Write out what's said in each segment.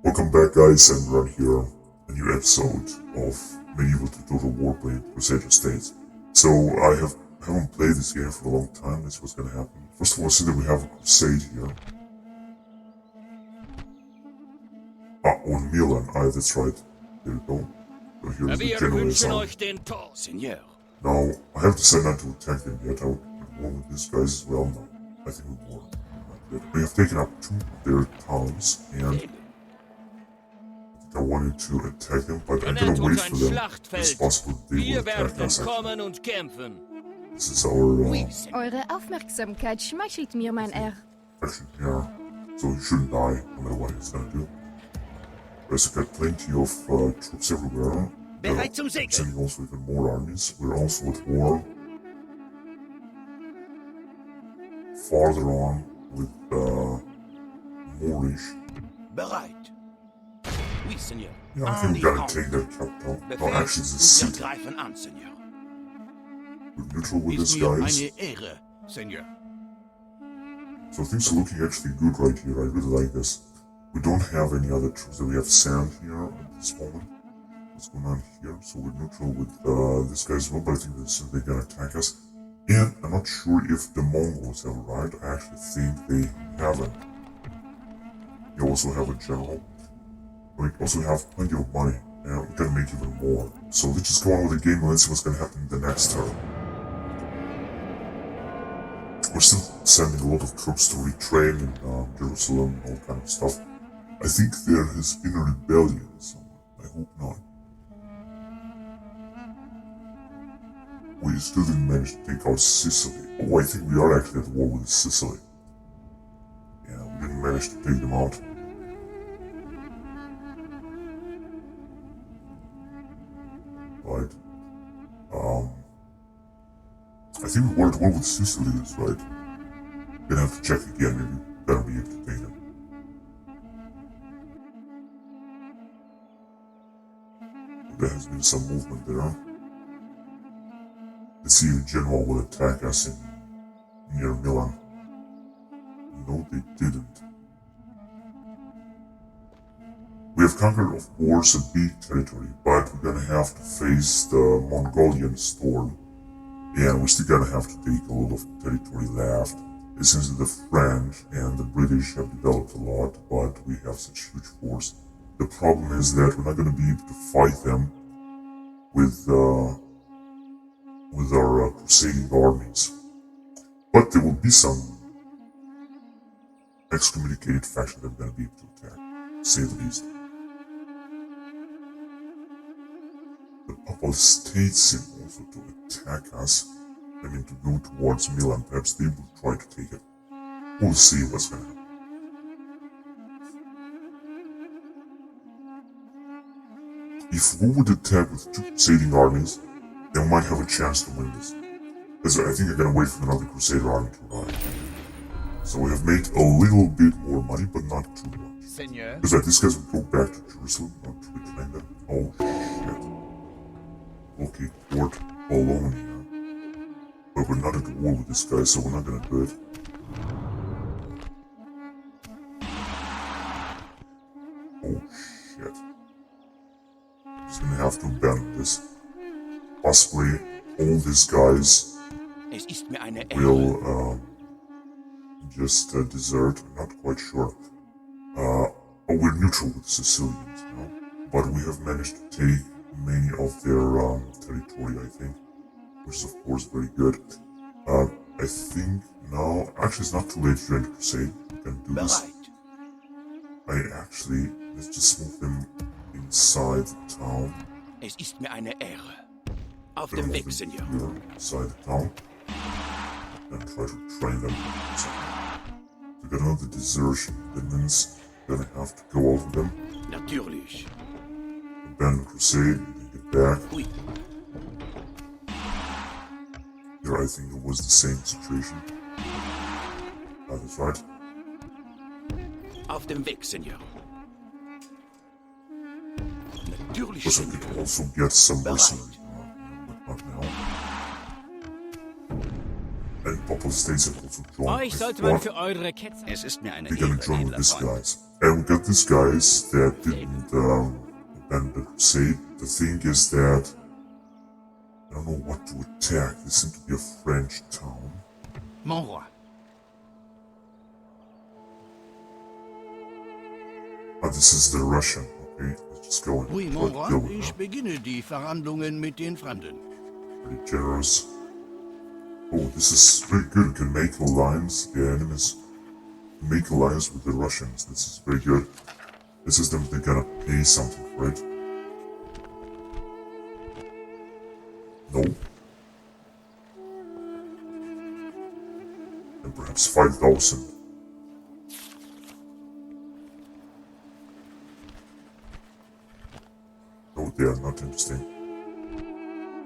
Welcome back, guys, and we're here a new episode of Medieval to Total War playing Crusader States. So haven't played this game for a long time. That's what's gonna happen. First of all, I see that we have a crusade here. On Milan. That's right. There we go. So here's the general. Seigneur. Now, I have decided not to attack them yet. I would war with these guys as well. No, I think we won. We have taken up 2 of their towns, and I wanted to attack them, but I'm gonna wait for them. It's possible they will attack us. This is our Eure Aufmerksamkeit schmeichelt mir, mein Herr. action here, so he shouldn't die no matter what he's gonna do. There's got plenty of troops everywhere. Bereit zum Segeln. Sending also even more armies. We're also at war. Farther on with Moorish. Bereit. Oui, Seigneur. Yeah, I think we gotta take their capital. No, actually, it's a city. Greifen an, Seigneur. We're neutral with Ist this, mir guys. eine Ehre, Seigneur. So things are looking actually good right here. I really like this. We don't have any other troops. We have sand here at this moment. What's going on here? So we're neutral with this guy as well, but I think they're gonna attack us. And I'm not sure if the Mongols have arrived. I actually think they haven't. They also have a general. We also have plenty of money, and we can make even more. So let's just go on with the game and let's see what's gonna happen in the next turn. We're still sending a lot of troops to retrain in Jerusalem and all kind of stuff. I think there has been a rebellion somewhere. I hope not. We still didn't manage to take out Sicily. Oh, I think we are actually at war with Sicily. Yeah, we didn't manage to take them out. Right. I think we were at war with Sicily, that's right. Gonna have to check again, maybe better be able to take them. There has been some movement there. Let's see if General will attack us near Milan. No, they didn't. We have conquered, of course, a big territory, but we're gonna have to face the Mongolian storm. And we're still gonna have to take a lot of territory left. It seems that the French and the British have developed a lot, but we have such huge force. The problem is that we're not gonna be able to fight them with our crusading armies. But there will be some excommunicated faction that we're gonna be able to attack, to say the least. The Papal States seem also to attack us. I mean, to go towards Milan. Perhaps they will try to take it. We'll see what's gonna happen. If we would attack with 2 crusading armies, then we might have a chance to win this. Because I think I'm gonna wait for another Crusader army to arrive. So we have made a little bit more money, but not too much. Seigneur. Because these guys will go back to Jerusalem, not to reclaim them. Oh shit. Okay, Port Bologna. But we're not at war with this guy, so we're not gonna do it. Oh shit. Just gonna have to abandon this. Possibly all these guys Es ist mir eine Ehre. will just desert. I'm not quite sure. We're neutral with the Sicilians now, but we have managed to take many of their territory, I think, which is of course very good. I think now, actually it's not too late to join the crusade. We can do this. Bereit. Let's just move them inside the town. Es ist mir eine Ehre. Auf Gonna dem move Weg, them Seigneur. here, inside the town. And try to train them. So, we got another desertion. That means we're gonna have to go over them. Natürlich. Abandon crusade, and get back. Oui. Here I think it was the same situation. That's right. Auf dem Weg, Seigneur. Natürlich, Plus I Seigneur. could also get some Bereit. mercenaries. But not now. And couple of states have also joined. Euch sollte man für eure Ketzer... Es ist mir eine They're gonna Ehre, join with edler these Freund. guys. And we got these guys that didn't abandon the crusade. The thing is that I don't know what to attack. This seems to be a French town. Mon roi. Oh, this is the Russian. Okay, let's just go and Oui, mon roi, deal with ich them. beginne die Verhandlungen mit den Fremden. Pretty generous. Oh, this is very good. You can make alliance. The enemies make alliance with the Russians. This is very good. This is them. They're gonna pay something for it. No. And perhaps 5,000. No, they are not interesting.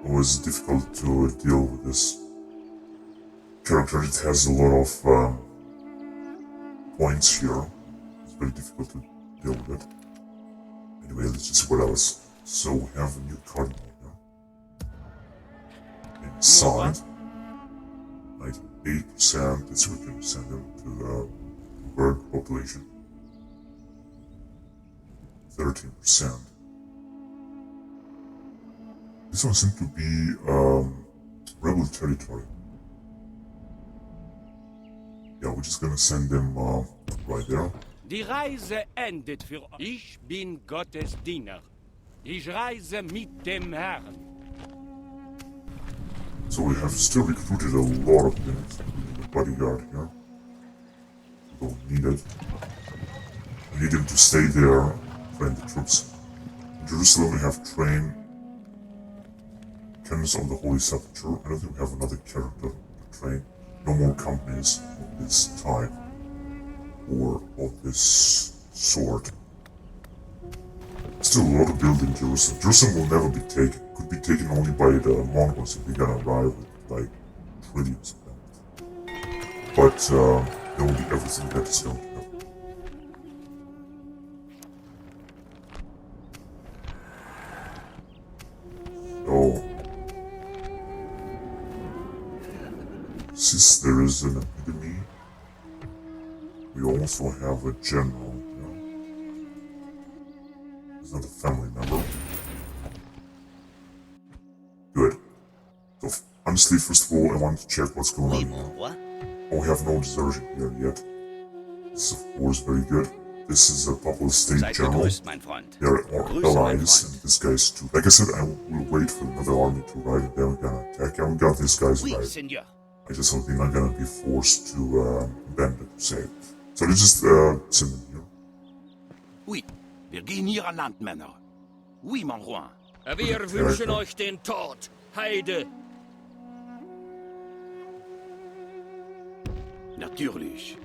It was difficult to deal with this character. It has a lot of points here. It's very difficult to deal with it. Anyway, let's just see what else. So we have a new cardinal here. Inside, 98%. That's what we can send them to the bird population. 13%. This one seems to be rebel territory. Yeah, we're just gonna send them right there. Die Reise endet für euch. Ich bin Gottes Diener. Ich reise mit dem Herrn. So we have still recruited a lot of units. The bodyguard here. We don't need it. We need him to stay there, train the troops. In Jerusalem we have trained canons of the Holy Sepulchre. I don't think we have another character to train. No more companies of this type or of this sort. Still a lot of building Jerusalem. Jerusalem will never be taken. Could be taken only by the Mongols if they're gonna arrive with like trillions of them. But there will be everything that is going to happen. So since there is an epidemic, we also have a general, you know. He's not a family member. Good. So honestly, first of all, I want to check what's going Oui, on mon here. roi. Oh, we have no desertion here yet. This is of course very good. This is a populous state Seid general. gegrüßt, mein Freund. They are our Grüße, mein allies, Freund. and this guy's too. Like I said, I will wait for another army to arrive, and then we're gonna attack. And we got these guys Oui, right. Seigneur. I just hope they're not gonna be forced to abandon the crusade. So let's just send them here. Oui, wir gehen hier an Land, Männer. Oui, mon roi. Wir wünschen euch den Tod, Heide. Natürlich.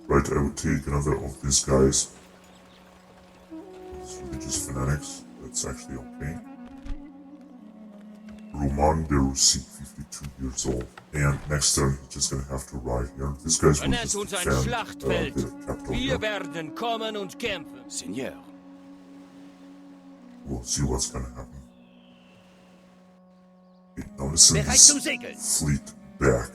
Right, I would take another of these guys. These religious fanatics. That's actually okay. Roman de Russi, 52 years old. And next turn, he's just gonna have to arrive here. These guys will Nennt just uns ein defend Schlachtfeld. the capital Wir here. werden kommen und kämpfen. Seigneur. We'll see what's gonna happen. Okay, now let's send Bereit this zum Segeln. fleet back.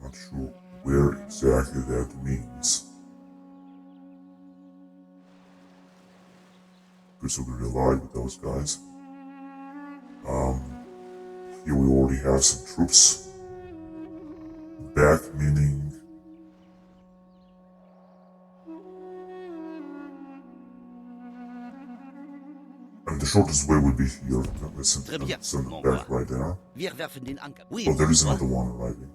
Not sure where exactly that means. Good, so we rely with those guys. Here we already have some troops back, meaning and the shortest way would be here. Let's Très bien, send mon them back roi. right there. Wir werfen den Anker. Oui, Oh, mon there is roi. another one arriving.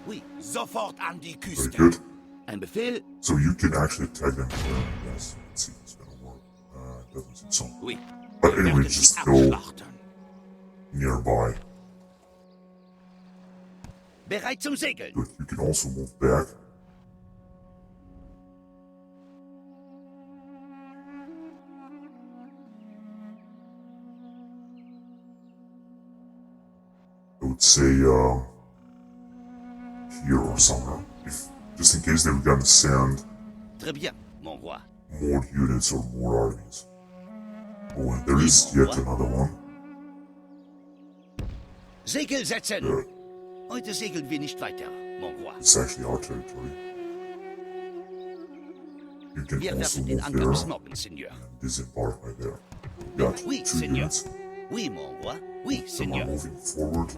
Oui, Sofort an die Very Küste. good. ein Befehl. So you can actually tag them here. Yes, let's see if it's gonna work. It doesn't seem so. Oui, But wir anyway, werden sie just go abschlachten. nearby. Bereit zum Segeln. Good. You can also move back. I would say here or somewhere. If just in case they were gonna send Très bien, mon roi. more units or more armies. Oh, and there is yet another one. Segel setzen! There. Heute segeln wir nicht weiter, mon roi. It's actually our territory. You can Wir also werfen den move Anker there bis morgen, Seigneur. and disembark right there. We got Oui, 2 Seigneur. units. Oui, mon roi. Oui, Some are Seigneur. moving forward.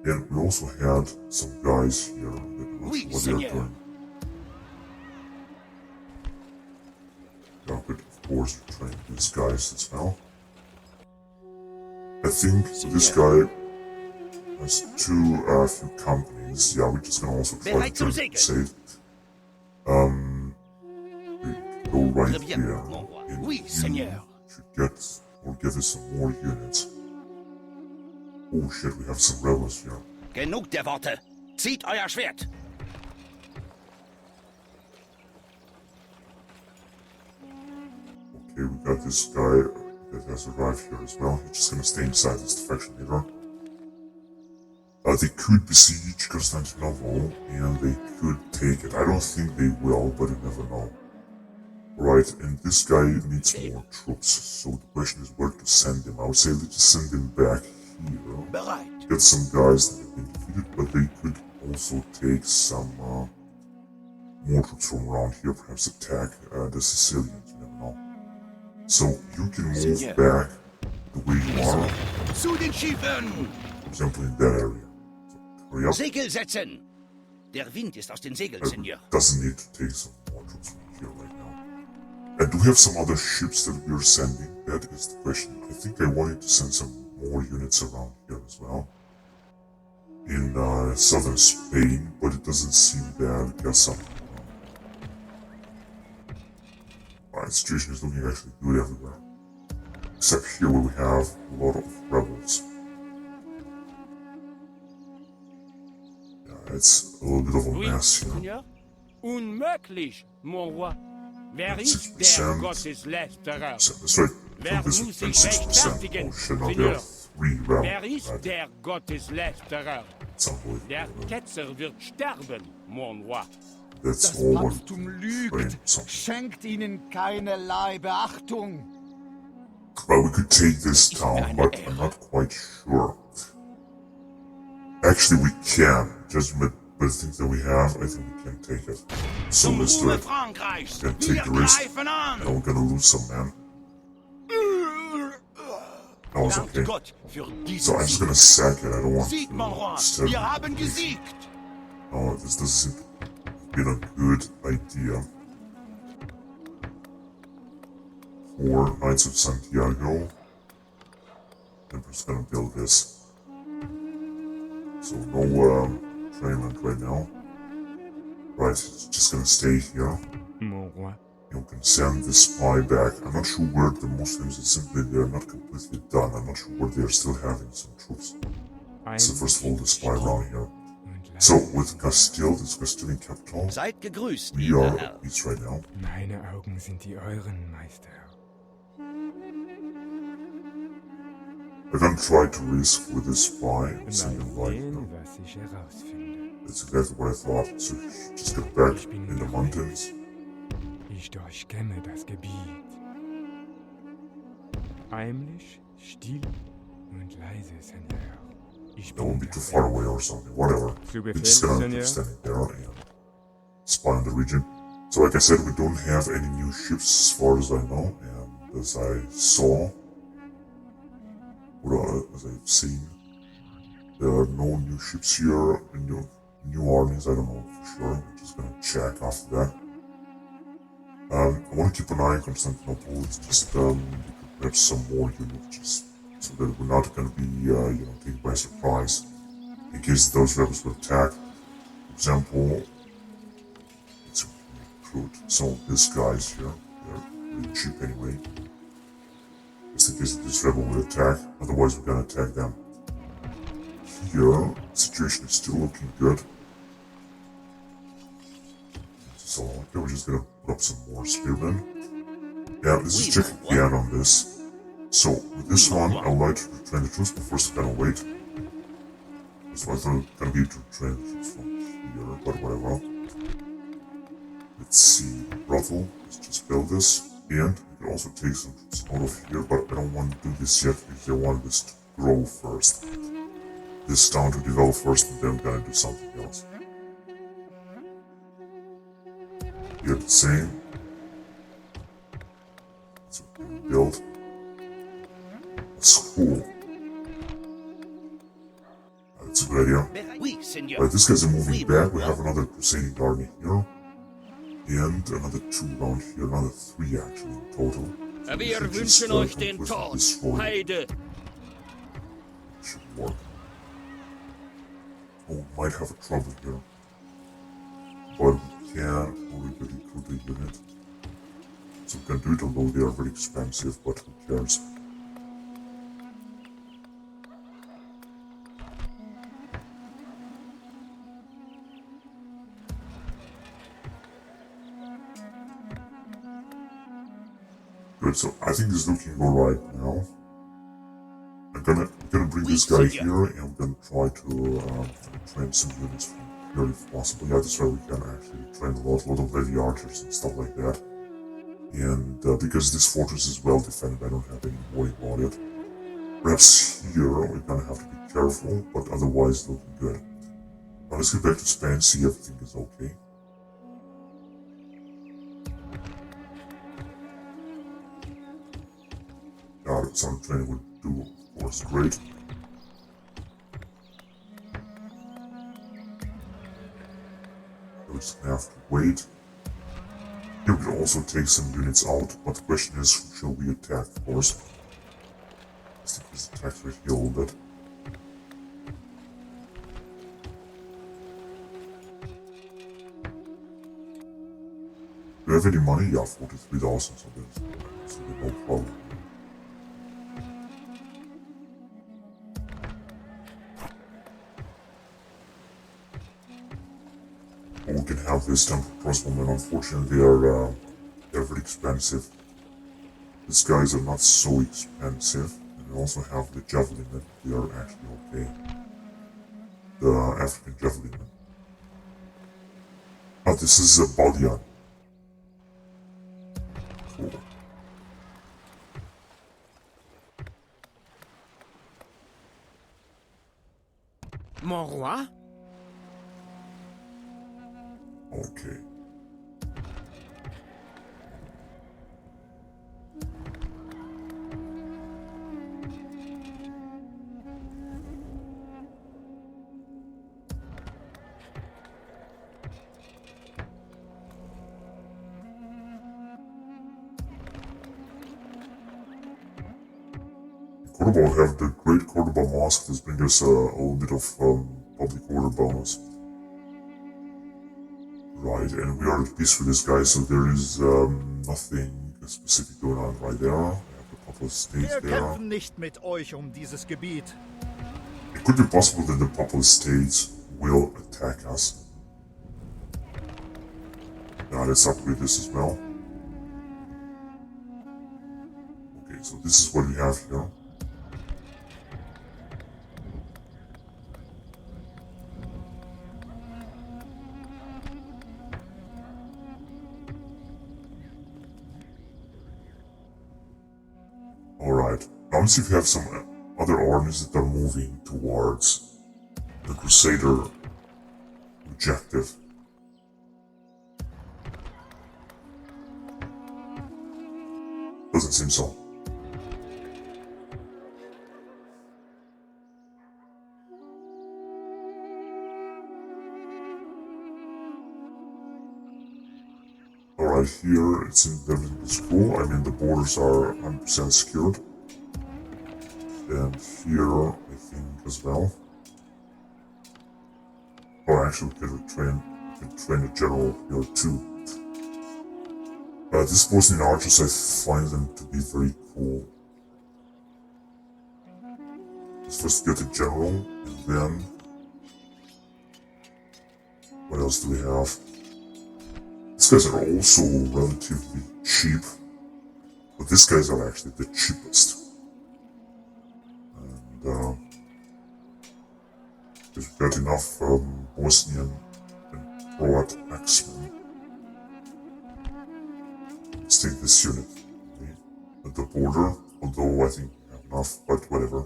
And we also had some guys here that I'm not Oui, sure what Seigneur. they're doing. Yeah, but of course we train these guys as well. I think this guy has few companies. Yeah, we're just gonna also try Bereit to zum join the Segeln. Crusade. We go right Très bien, here. mon roi. And Oui, you Seigneur. should get or give us some more units. Oh shit, we have some rebels here. Genug der Worte. Zieht euer Schwert. Okay, we got this guy that has arrived here as well. He's just gonna stay inside this defection leader. They could besiege Constantinople and they could take it. I don't think they will, but you never know. Right, and this guy needs more troops, so the question is where to send him. I would say let's just send him back here. Bereit. Get some guys that have been defeated, but they could also take some more troops from around here, perhaps attack the Sicilians, you never know. So you can move Seigneur. back the way you are, Zu den Schiffen! for example in that area. So hurry up. Segel setzen! Der Wind ist aus den Segeln, Seigneur. Doesn't need to take some more troops from here right now. And do we have some other ships that we are sending? That is the question. I think I wanted to send some more units around here as well. In southern Spain, but it doesn't seem that we got some. Alright, situation is looking actually good everywhere. Except here where we have a lot of rebels. Yeah, it's a little bit of a Oui, mess here. Seigneur. Unmöglich, mon roi. Wer ist der 6%. Gotteslästerer? That's right. Wer From this muss sich 6%. rechtfertigen, Oh shit, now there Seigneur? are 3 Wer rebels. ist Right. der Gotteslästerer? It's unbelievable. Der Ketzer wird sterben, mon roi. That's Das all what Papsttum lügt, Right, so. schenkt ihnen keinerlei Beachtung. Well, we could take this town, but I'm not quite sure. Actually, we can. Just with the things that we have, I think we can take it. So Zum let's do Ruhme it. Frankreichs! Then Wir take the risk. greifen And an! we're gonna lose some men. That was Dank okay. Gott für So diesen I'm just Sieg. gonna sack it. I don't want Sieg, mon roi! to disturb Wir the haben population. gesiegt! No, this doesn't seem to have been a good idea. For Knights of Santiago, I'm just gonna build this. So no trainment right now. Right, it's just gonna stay here. Mon roi, You can send the spy back. I'm not sure where the Muslims are simply they're not completely done. I'm not sure where they're still having some troops. So first of all the spy around here. und So leise. with Castile, this Castilian capital, Seid gegrüßt, we lieber are Herr. at peace right now. Meine Augen sind die euren, Meister. I'm gonna try to risk with this spy and Mal send him right sehen, now. was ich herausfinde. That's exactly what I thought. So just get back in the mountains. Ich durchkämme das Gebiet. Heimlich, still und leise, Seigneur. Ich That won't bin be too der far away or something. Whatever. Zu We're Befehl, just gonna Seigneur. keep standing there and spy on the region. So like I said, we don't have any new ships as far as I know, and as I saw, or as I've seen, there are no new ships here, and new armies. I don't know for sure. I'm just gonna check after that. I want to keep an eye on Constantinople. It's just perhaps some more units, just so that we're not gonna be taken by surprise in case those rebels will attack. For example, let's recruit some of these guys here. They're really cheap anyway. Just in case this rebel will attack. Otherwise, we're gonna attack them. Here, the situation is still looking good. So, okay, we're just gonna put up some more spearmen. Yeah, let's just check again on this. So, with this one, I would like to train the troops, but first I'm gonna wait. So I thought it was gonna be to train the troops from here, but whatever. Let's see, brothel, let's just build this. And we can also take some troops out of here, but I don't want to do this yet because I want this to grow first. This town to develop first, and then I'm gonna do something else. Here the same. So we can build a school. That's a good idea. Oui, Seigneur. Right, these guys are moving back. We have another crusading army here. And another 2 around here, another 3 actually in total. So Wir we should wünschen euch den completely Tod. destroy it. Heide. Should work. Oh, we might have a trouble here. But we can already recruit a unit. So we can do it, although they are very expensive, but who cares? Good, so I think it's looking alright now. I'm gonna bring this guy here, and we're gonna try to train some units from here if possible. Yeah, this way we can actually train a lot of heavy archers and stuff like that. And because this fortress is well defended, I don't have any worry about it. Perhaps here we're gonna have to be careful, but otherwise looking good. Now let's get back to Spain, see everything is okay. Yeah, some training would do, of course, great. We're just gonna have to wait. Here we can also take some units out, but the question is, who shall we attack, of course? Let's take this attack right here a little bit. Do you have any money? Yeah, 43,000, so there's absolutely no problem. We can have this temple crossbowmen. Unfortunately, they're very expensive. These guys are not so expensive, and we also have the javelin men. They are actually okay. The African javelin men. Ah, this is a Balian. Cool. Mon roi? Okay. Cordoba have the Great Cordoba Mosque. This brings us a little bit of public order bonus. Right, and we are at peace with this guy, so there is nothing specific going on right there. We have a couple of states Wir there. kämpfen nicht mit euch dieses Gebiet. It could be possible that the populous states will attack us. Now let's upgrade this as well. Okay, so this is what we have here. Alright, now let's see if we have some other armies that are moving towards the Crusader objective. Doesn't seem so. Alright, here it seems everything is cool. I mean, the borders are 100% secured. And here, I think as well. Oh, actually, we can train a general here too. These Bosnian archers, I find them to be very cool. Let's first get a general, and then... what else do we have? These guys are also relatively cheap, but these guys are actually the cheapest. And we've got enough Bosnian and Croat X-Men. let's take this unit. Okay. At the border, although I think we have enough, but whatever.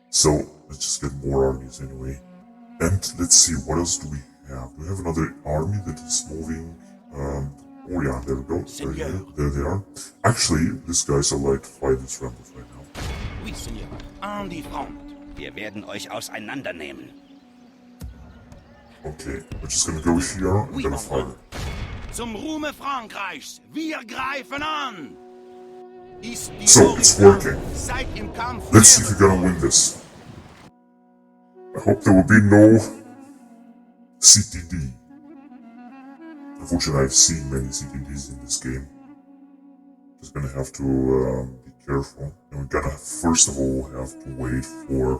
So let's just get more armies anyway. And let's see, what else do we have? Do we have another army that is moving? Oh yeah, there we go. There they are. Actually, these guys are like to fight this rebels right now. Oui, Seigneur. En die Front. Wir werden euch auseinandernehmen. Okay, we're just gonna go here and gonna fight it. Zum Ruhme Frankreichs, wir greifen an! Ist die So, it's working. Seid im Kampf. Let's see if we're gonna win this. I hope there will be no CTD. Unfortunately, I've seen many CTDs in this game. Just gonna have to be careful. And we're gonna first of all have to wait for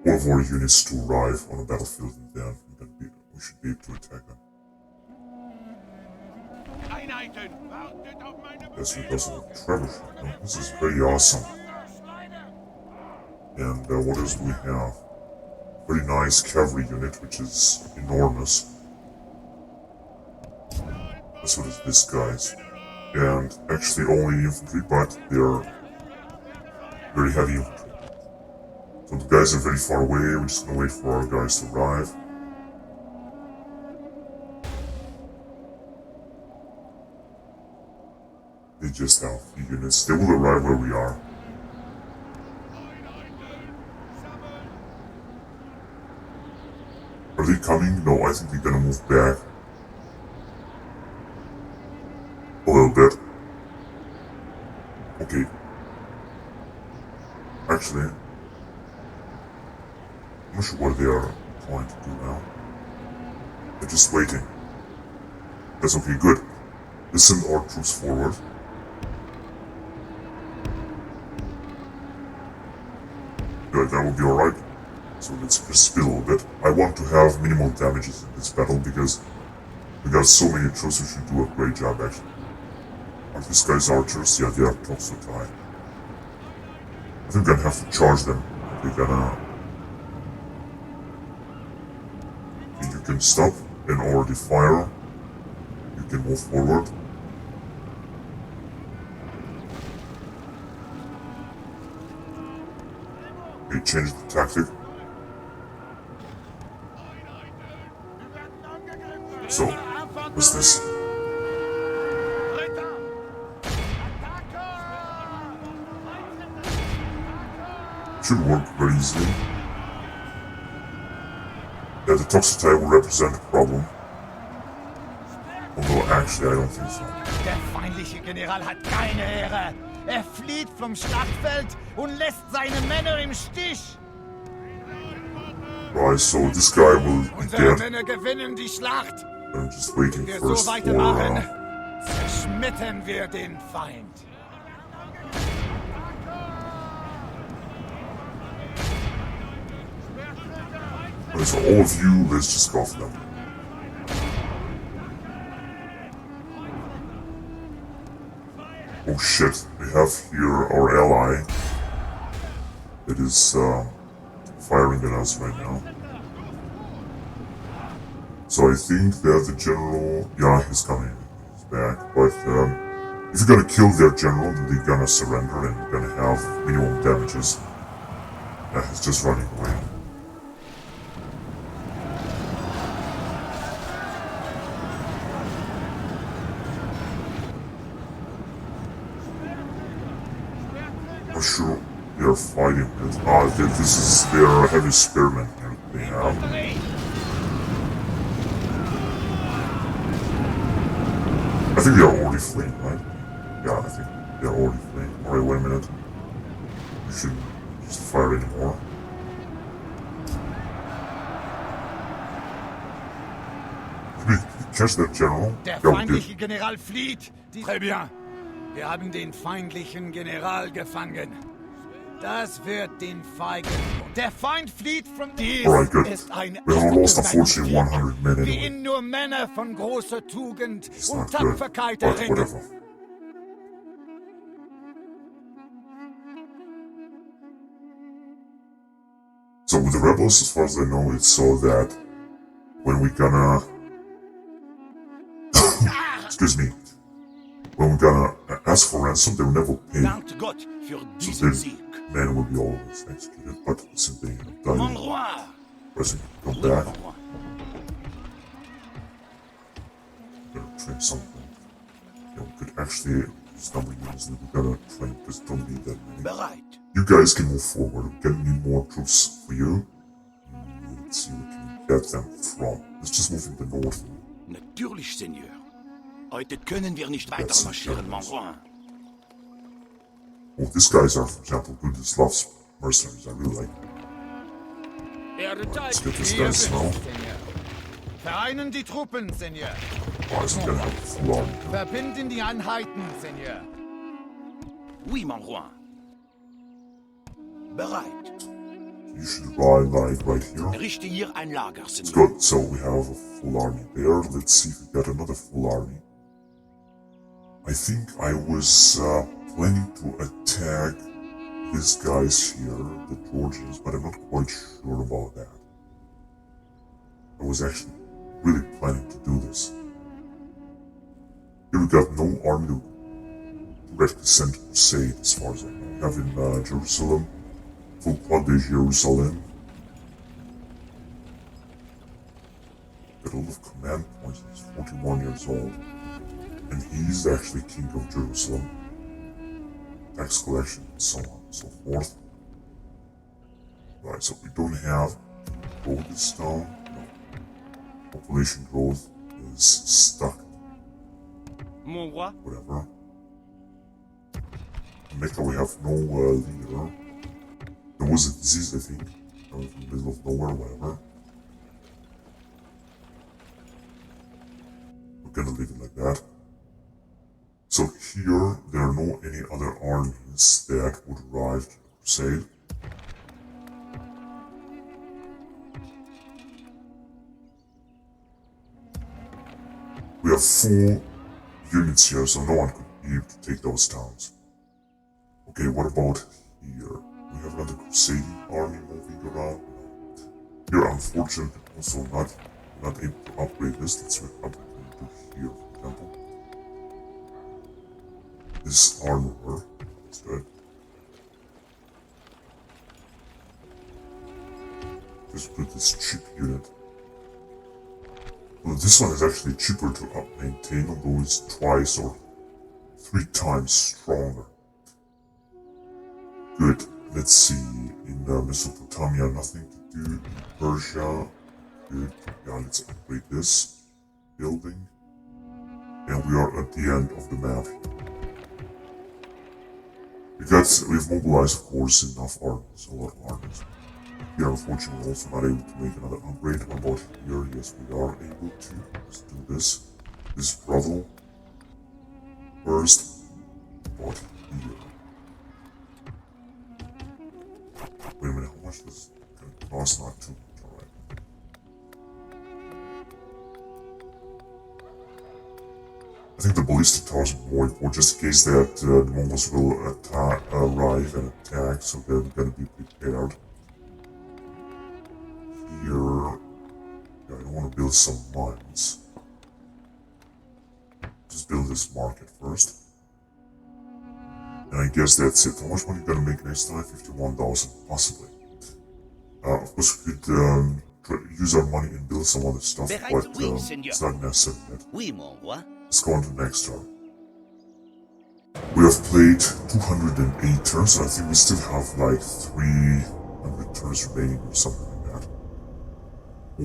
all of our units to arrive on the battlefield, and then we should be able to attack them. Einheiten, wartet auf meine That's because of the trebuchet. This is very awesome. And what else do we have? Very nice cavalry unit, which is enormous. That's what it is, this guys. And actually only infantry, but they're very heavy infantry. So the guys are very far away, we're just gonna wait for our guys to arrive. They just have a few units. They will arrive where we are. Are they coming? No, I think they're gonna move back. A little bit. Okay. Actually, I'm not sure what they are trying to do now. They're just waiting. That's okay, good. Let's send our troops forward. Good, that will be alright. So let's just speed a little bit. I want to have minimal damages in this battle because we got so many troops who should do a great job actually. Are these guys archers? Yeah, they are so tight. I think I'm gonna have to charge them. They're gonna... Okay, you can stop and already fire. You can move forward. Okay, change the tactic. So, what's this? Should work very easily. Yeah, the Toxotai will represent a problem. Although actually I don't think so. Der feindliche General hat keine Ehre. Er flieht vom Schlachtfeld und lässt seine Männer im Stich. Right, so this guy will be Unsere dead. Männer gewinnen die Schlacht. I'm just waiting Wir first so for... weitermachen, zerschmettern wir den Feind. So all of you, let's just go for them. Oh shit, we have here our ally that is firing at us right now. So I think that the general, yeah, he's coming, he's back, but if you're gonna kill their general, then they're gonna surrender and you're gonna have minimum damages. Yeah, he's just running away. Not sure they are fighting with. This is their heavy spearmen here they have. I think they are already fleeing, right? Yeah, I think they are already fleeing. Alright, wait a minute. We shouldn't just fire anymore. Did we catch that general? Der Yeah, we did. feindliche General flieht. Très bien. Wir haben den feindlichen General gefangen. Das wird den Feigen. Der Feind flieht von dies. Alright, good. Ist ein We have lost echtes unfortunately Krieg, 100 men wie anyway. ihn nur Männer von großer Tugend It's und not good, Tapferkeit but erringen. whatever. So with the rebels, as far as I know, it's so that when we gonna excuse Excuse me. When we're gonna ask for ransom, they will never pay. Dankt Gott für So diesen the Sieg. man will be always executed, but since they have died, Mon roi! President come Oui, back, mon roi. gonna train something. Yeah, we could actually use number units that we're gonna train because don't need that many. Bereit. You guys can move forward. We're gonna need more troops for you. Let's see where we can get them from. Let's just move in the north. Natürlich, Seigneur. Heute können wir nicht weiter marschieren, mon roi. Oh, these guys are, for example, good Slavs mercenaries. I really like them. Let's get these Wir guys sind, now. Seigneur. Vereinen die Truppen, Seigneur. Oh, isn't gonna have a full army. Verbinden die Einheiten, Seigneur. Oui, mon roi. Bereit. You should ride like right here. Richte hier ein Lager, It's Seigneur. good. So we have a full army there. Let's see if we got another full army. I think I was planning to attack these guys here, the Georgians, but I'm not quite sure about that. I was actually really planning to do this. Here we got no army to directly send to Crusade, as far as I know. We have in Jerusalem, full quad de Jerusalem. Got a lot of command points. He's 41 years old. And he's actually king of Jerusalem. Tax collection, and so on and so forth. Right, so we don't have gold this town. No. Population growth is stuck. Mon roi, Whatever. In Mecca we have no leader. There was a disease, I think. In the middle of nowhere, whatever. We're gonna leave it like that. So here, there are no any other armies that would arrive to the Crusade. We have full units here, so no one could be able to take those towns. Okay, what about here? We have another Crusading army moving around. Here, unfortunately, also not able to upgrade this. Let's upgrade it to here, for example. This armor is good. Just put this cheap unit. Well, this one is actually cheaper to maintain, although it's twice or 3 times stronger. Good. Let's see. In Mesopotamia, nothing to do. In Persia, good. Yeah, let's upgrade this building. And we are at the end of the map here. We've mobilized, of course, enough armies, a lot of armies. Here, unfortunately, we're also not able to make another upgrade. What about here? Yes, we are able to. Let's do this. This brother. First, about here. Wait a minute, how much does it cost? Not too much, alright. I think the ballistic towers are more important, just in case that the Mongols will arrive and attack, so they're gonna be prepared. Here, yeah, I want to build some mines. Just build this market first. And I guess that's it. How much money you gonna make next time? 51,000, possibly. Of course, we could use our money and build some other stuff, Bereit, but oui, Seigneur. it's not necessary yet. Oui, mon roi. Let's go on to the next turn. We have played 208 turns, so I think we still have like 300 turns remaining or something like that.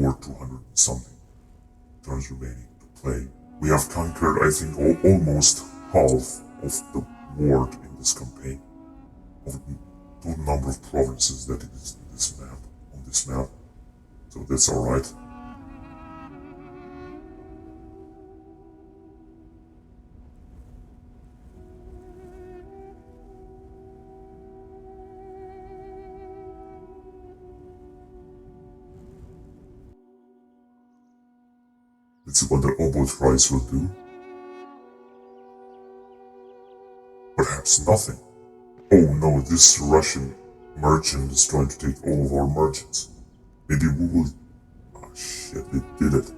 Or 200 and something turns remaining to play. We have conquered, I think, almost half of the world in this campaign. Of the total number of provinces that is in this map, on this map. So that's alright. Let's see what the Obot Rice will do. Perhaps nothing. Oh no, this Russian merchant is trying to take all of our merchants. Maybe we will... Ah shit, they did it.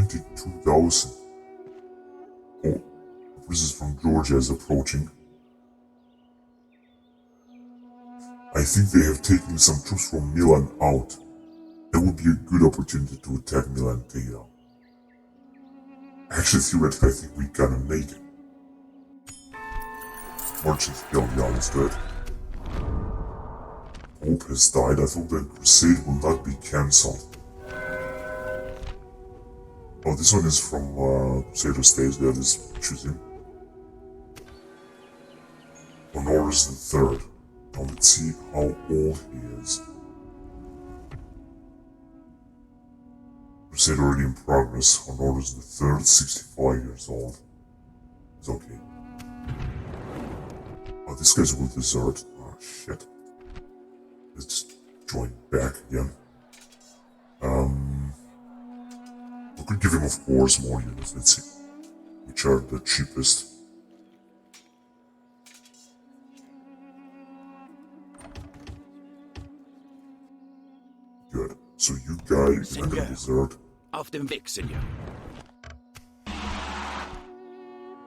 22,000. Oh, this is from Georgia is approaching. I think they have taken some troops from Milan out. That would be a good opportunity to attack Milan and take it out. Actually, theoretically, I think we gotta make it. Merchants killed, yeah, let's do it. Pope has died. I thought the crusade will not be cancelled. Oh, this one is from Crusader States. That is choosing. Honorius III. Now let's see how old he is. Crusade already in progress. Honorius III, 65 years old. It's okay. Oh, these guys will desert. Oh, shit. Let's just join back again. We could give him, of course, more units. Let's see. Which are the cheapest. Good. So you guys are gonna desert. Auf dem Weg, Seigneur.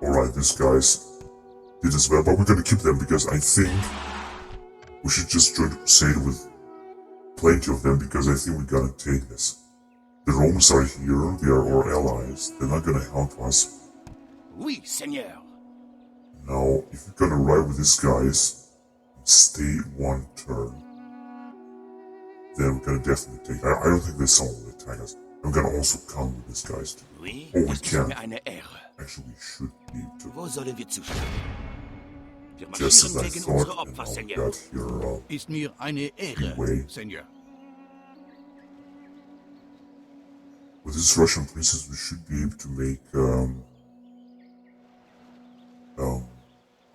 Alright, these guys did as well, but we're gonna keep them because I think we should just join the Crusade with plenty of them because I think we're gonna take this. The Romans are here, they are our allies, they're not gonna help us. Oui, Seigneur. Now, if we're gonna ride with these guys and stay one turn, then we're gonna definitely take. I don't think this song will attack us. I'm gonna also come with these guys too. Oui, Oh, we es ist can. mir eine Ehre. Actually, we should be to. Wo sollen wir zuschlagen? Wir Just as marschieren I gegen thought, unsere and Opfer, now we Seigneur. got here, Ist mir eine Ehre, Anyway. Seigneur. with this Russian princess, we should be able to make,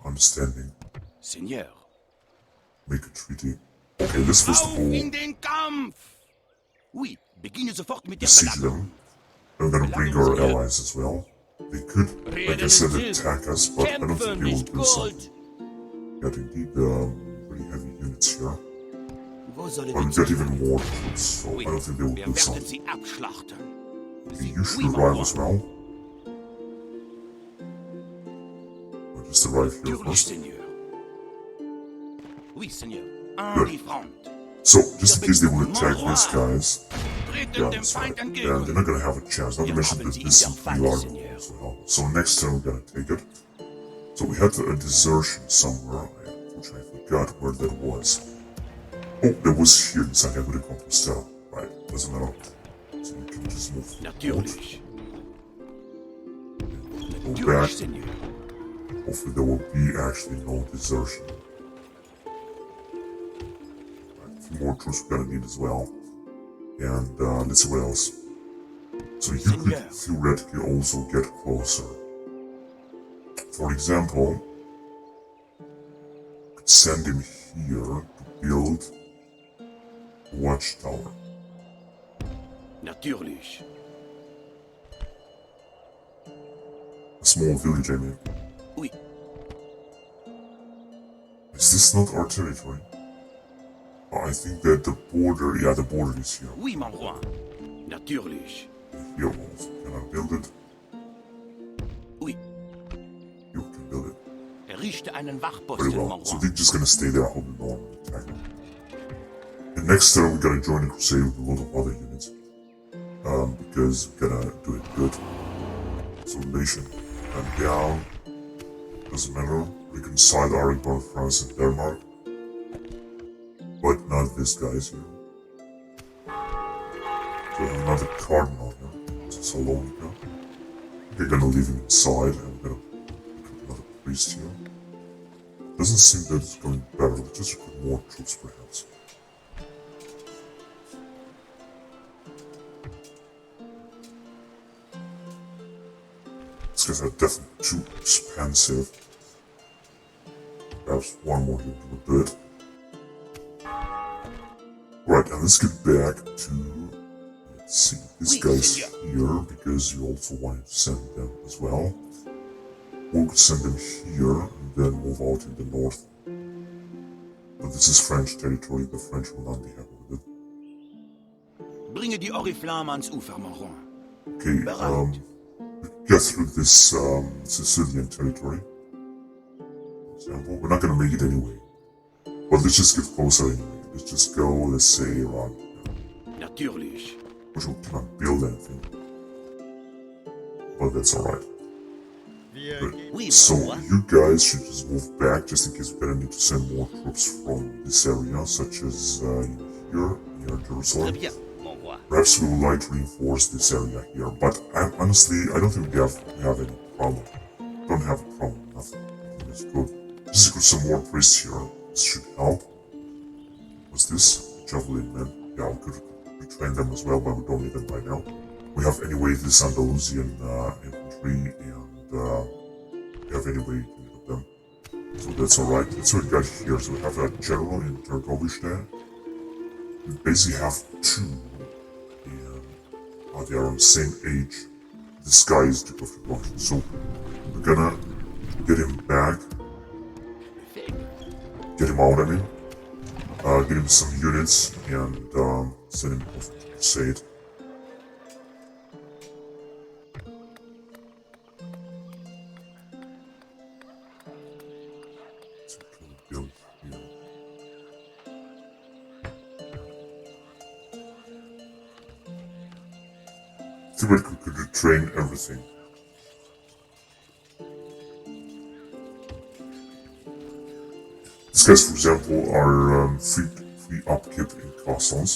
understanding, Seigneur. make a treaty. Okay, let's first of Auf all in den Kampf! Oui, beginne sofort mit der besiege Belagerung. them. I'm gonna bring our allies as well. They could, like I said, attack us, but I don't think Kämpfen they will ist do so. Gold. Got indeed pretty heavy units here. Wo sollen But wir we got even zuschlagen? more troops, so I Oui, don't think they will wir do so. werden sie abschlachten. Okay, you should arrive as well. I'll just arrive here Natürlich, first. Seigneur. Oui, Seigneur. En Good. die Front. So, just in case they will attack these guys, Treten yeah, dem that's Feind right. entgegen. And they're not gonna have a chance. Not to Wir mention haben that sie this in is der Falle, PR Seigneur. as well. So next turn we're gonna take it. So we had a desertion somewhere, which I forgot where that was. Oh, that was here in Santiago de Compostela. Right, doesn't matter. So we can just move forward. Natürlich. Go back. Natürlich, Seigneur. Hopefully there will be actually no desertion. Right, a few more troops we're gonna need as well. And let's see what else. So you could theoretically also get closer. For example, you could send him here to build a watchtower. Natürlich. A small village, I mean. Oui. Is this not our territory? Oh, I think that the border, yeah, the border is here. Oui, mon roi. Natürlich. Here also. Can I build it? Oui. You can build it. Errichte einen Very Wachposten, well. mon So roi. they're just gonna stay there, holding on and attack them. And next turn, we gotta join the Crusade with a lot of other units. Because we gotta do it good. So nation and down. Doesn't matter. Reconcile Aragon, France, and Denmark. But not this guy's here. So I have another cardinal here. It's a Salonica. We're gonna leave him inside and we're gonna recruit another priest here. Doesn't seem that it's going better. Let's just recruit more troops perhaps. These guys are definitely too expensive. Perhaps one more hit would do it. Right, and let's get back to, let's see, this guy's here because you also wanted to send them as well. Or we could send them here and then move out in the north. But this is French territory, the French will not be happy with it. Bringe die Oriflamme ans Ufer, mon roi. Okay, get through this Sicilian territory. For example, we're not gonna make it anyway. But let's just get closer anyway. Let's just go, let's say, around here. Natürlich. Which we cannot build anything. But that's alright. Good. So you guys should just move back just in case we're gonna need to send more troops from this area, such as here, near Jerusalem. Perhaps we would like to reinforce this area here, but honestly, I don't think we have any problem. Don't have a problem, nothing. I think it's good. Just recruit some more priests here. This should help. What's this? Javelin men. Yeah, we could retrain them as well, but we don't need them right now. We have anyway this Andalusian infantry, and we have anyway rid of them. So that's alright. That's what we got here. So we have a general in Turkovish there. We basically have two, and they are on the same age. This guy is Duke of Turkovish. So we're gonna get him back. Get him out, I mean. Get him some units and send him off to Crusade. Build here. Theoretically, we could retrain everything. These guys, for example, are free upkeep in castles.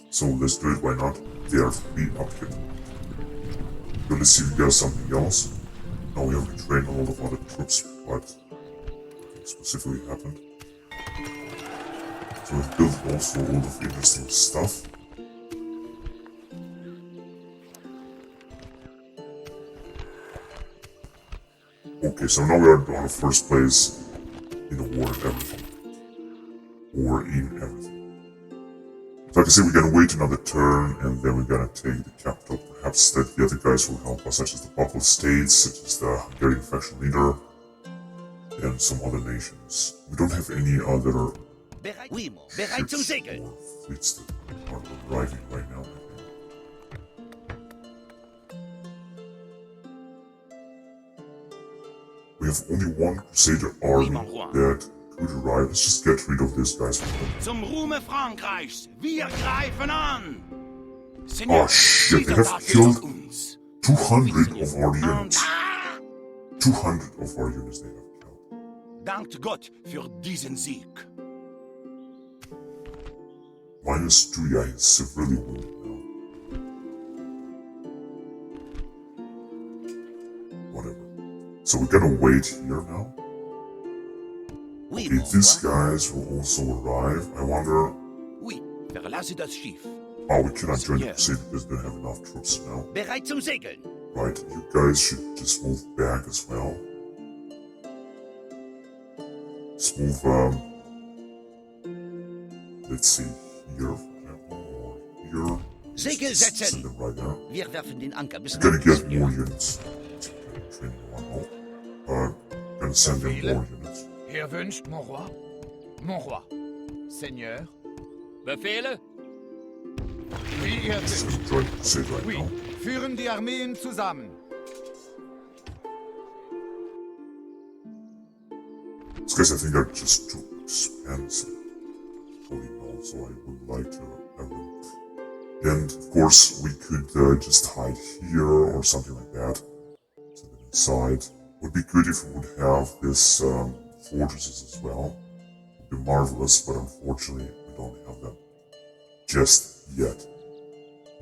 So let's do it, why not? They are free upkeep. So let's see if we got something else. Now we have retrained a lot of other troops, but nothing specifically happened. So we've built also a lot of interesting stuff. Okay, so now we are on the first place in the war and everything. War in everything. Like I said, we're gonna wait another turn and then we're gonna take the capital. Perhaps that the other guys will help us, such as the Papal States, such as the Hungarian faction leader, and some other nations. We don't have any other ships or fleets that are arriving right now. We have only one Crusader army that could arrive. Let's just get rid of this guys. Zum Ruhme Frankreichs, wir greifen an! Oh shit, they have killed 200 of our units. 200 of our units they have killed. Dankt Gott für diesen Sieg. -2, yeah, he's severely wounded now. Whatever. So we're gonna wait here now. Okay, these guys will also arrive. I wonder... Oui, verlasse das Schiff. Oh, we cannot join the Crusade because we don't have enough troops now. Bereit zum Segeln. Right, you guys should just move back as well. Let's move, let's see, here, for example, or here. Segel Send setzen. them right there. Wir werfen den Anker bis We're gonna get more units. Training one more. Gonna send them more units. Ihr wünscht, mon roi? Mon roi. Seigneur? Befehle? Wie ihr Just wünscht. gonna join the Crusade right Oui. now. Führen die Armeen zusammen. These guys, I think, are just too expensive. Holy no, so I would like to have them. And, of course, we could just hide here or something like that. So then inside. Would be good if we would have this fortresses as well. Would be marvelous, but unfortunately, we don't have them. Just yet.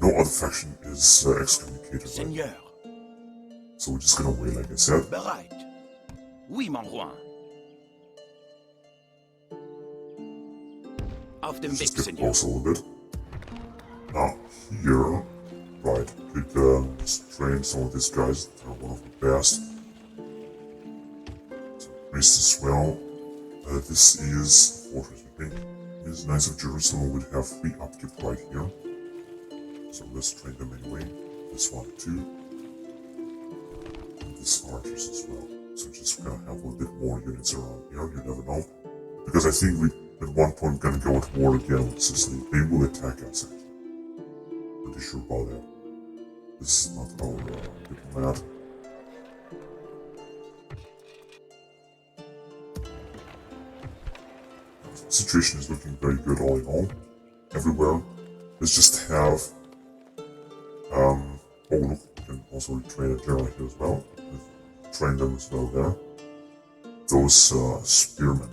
No other faction is excommunicated right Seigneur, now. So we're just gonna wait, like I said. bereit. Oui, mon roi. Auf dem Weg, Just get Seigneur. close a little bit. Now, here, right, could just train some of these guys. They're one of the best. Some priests as well. This is fortress, I think. These Knights of Jerusalem would have free upkeep right here. So let's train them anyway. This one too. And this archers as well. So just gonna have a little bit more units around here, you never know. Because I think we at one point gonna go at war again with Sicily. They will attack us actually. We're pretty sure about that. This is not our diplomat. The situation is looking very good all in all. Everywhere. Let's just have oh look, we can also retrain a general here as well. Let's train them as well there. Those spearmen.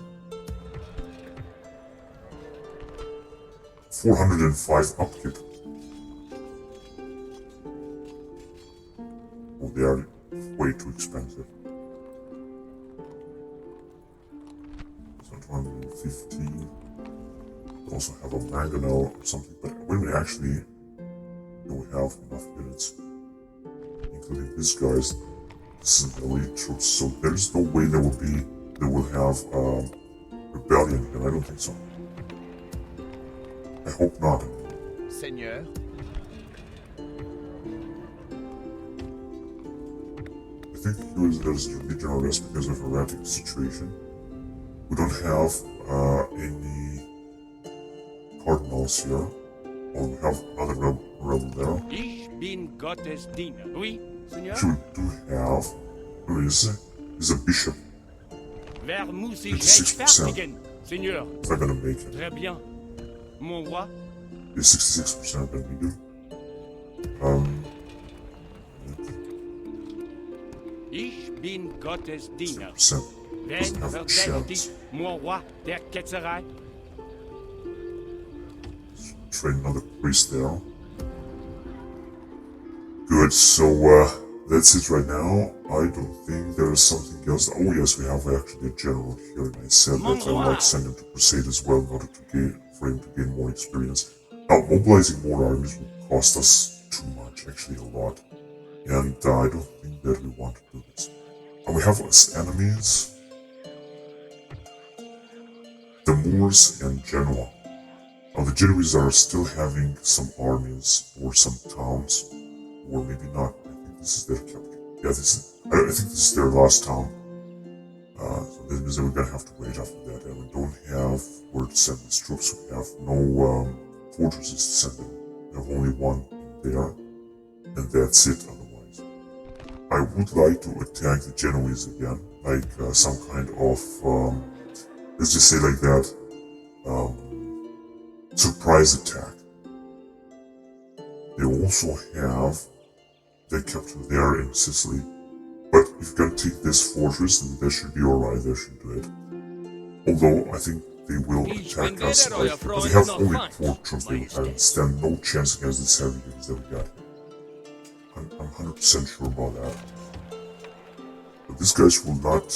405 upkeep. Oh, they are way too expensive. So 215. We also have a mangonel or something, but when we actually don't have enough units, including these guys, this is elite troops, so there's no way they will have rebellion here. I don't think so. I hope not. Seigneur. I think there's really generous because of erratic situation. We don't have any cardinals here. Or we have another rebel there. Ich bin Gottes Diener. Oui, Seigneur? Actually, we do have... Who is it? Is a bishop. Wer muss ich 56%. rechtfertigen, Seigneur? It's not gonna make it. Très bien. Mon roi? It's 66% gonna be good. Ich bin Gottes Diener. 10%. Wen Doesn't have a verdächtigt chance. mon roi der Ketzerei? Train another priest there. Good, so that's it right now. I don't think there is something else. Oh yes, we have actually a general here, and I said that I would like to send him to Crusader as well in order for him to gain more experience. Now, mobilizing more armies will cost us too much, actually a lot. And I don't think that we want to do this. And we have as enemies the Moors and Genoa. Now the Genoese are still having some armies or some towns, or maybe not. I think this is their capital. Yeah, I think this is their last town. So that means that we're gonna have to wait after that, and we don't have where to send these troops. We have no fortresses to send them. We have only one in there, and that's it. Otherwise, I would like to attack the Genoese again, like some kind of, let's just say like that. Surprise attack. They also have their capital there in Sicily, but if you can take this fortress, then that should be alright, they should do it. Although I think they will attack us, like, but they have only 4 troops, they will stand no chance against this heavy units that we got here. I'm 100% sure about that. But these guys will not,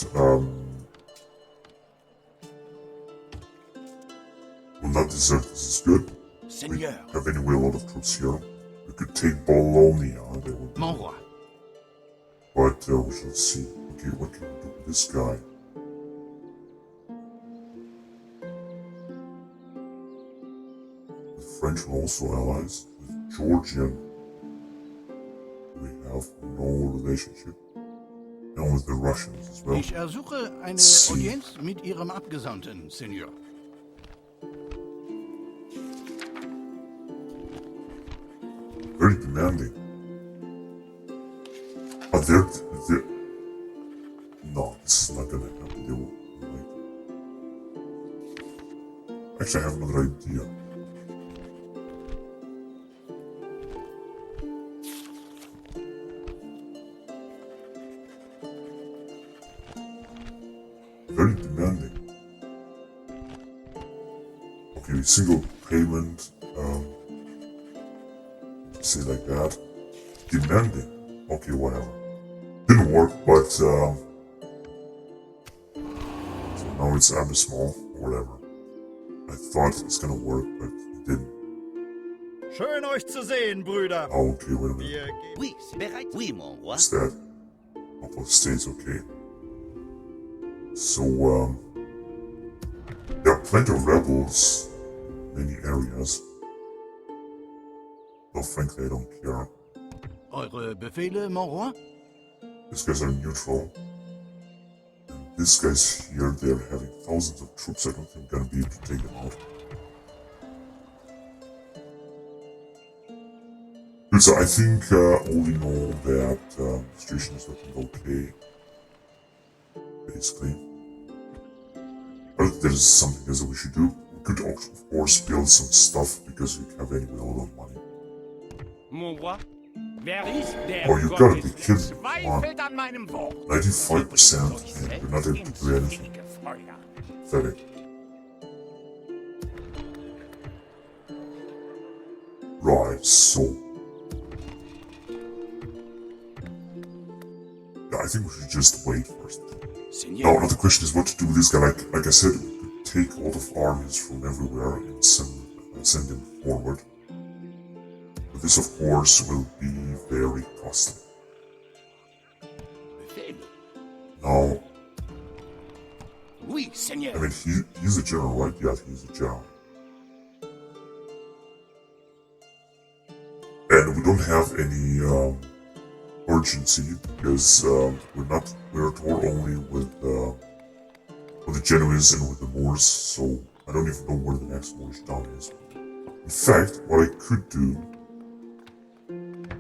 desert. This is good. Seigneur. We have anyway a lot of troops here. We could take Bologna. They would be Mon roi. but we shall see. Okay, what can we do with this guy? The French are also allies. With Georgian, we have no relationship. And with the Russians as well. Ich ersuche eine Sie. Audienz mit Ihrem Abgesandten, Seigneur. Very demanding. But they're... No, this is not gonna happen. They will like... Actually, I have another idea. Very demanding. Okay, single payment, say like that. Demanding. Okay, whatever. Didn't work, but so now it's abysmal or whatever. I thought it's gonna work, but it didn't. Schön euch zu sehen, Brüder. Oh, okay, wait a minute. Wir gehen Oui, c'est bereit. Oui, mon roi. What's that? Couple of states, okay. So, there are plenty of rebels in many areas. Though frankly, I don't care. Eure Befehle, mon roi? These guys are neutral. And these guys here, they're having thousands of troops. I don't think I'm gonna be able to take them out. Good, so I think all in all that the situation is looking okay, basically. But there's something else that we should do. We could, of course, build some stuff because we have anyway a lot of money. Mon roi, wer ist der Oh, you gotta be Gottes? kidding me. Come on. Zweifelt an meinem Wort. 95% and we're not able to do anything. Pathetic. Right, so. Yeah, I think we should just wait first. Senor, Now the question is what to do with this guy. Like I said, we could take a lot of armies from everywhere and send them forward. But this, of course, will be very costly. Befehl. Now, Oui, Seigneur. I mean, he's a general, right? Yeah, he's a general. And we don't have any urgency because we're at war only with the Genoese and with the Moors, so I don't even know where the next Moorish town is. In fact, what I could do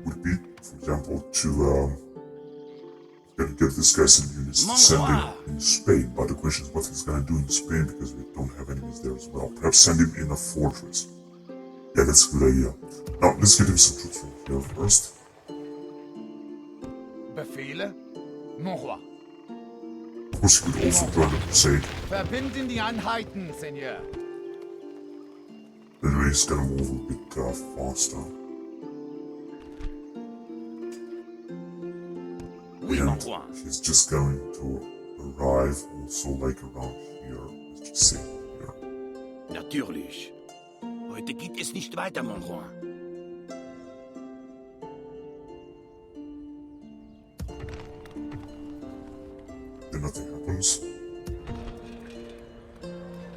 would be, for example, to get this guy some units to send him in Spain. But the question is what he's gonna do in Spain because we don't have enemies there as well. Perhaps send him in a fortress. Yeah, that's a good idea. Now, let's get him some troops from here first. Befehle? Mon roi. Of course, he could also join the Crusade. Verbinden die Einheiten, Seigneur. Anyway, he's gonna move a bit faster. Oui, mon And roi. he's just going to arrive also like around here. Let's just say here. Natürlich. Heute geht es nicht weiter, mon roi. Then nothing happens.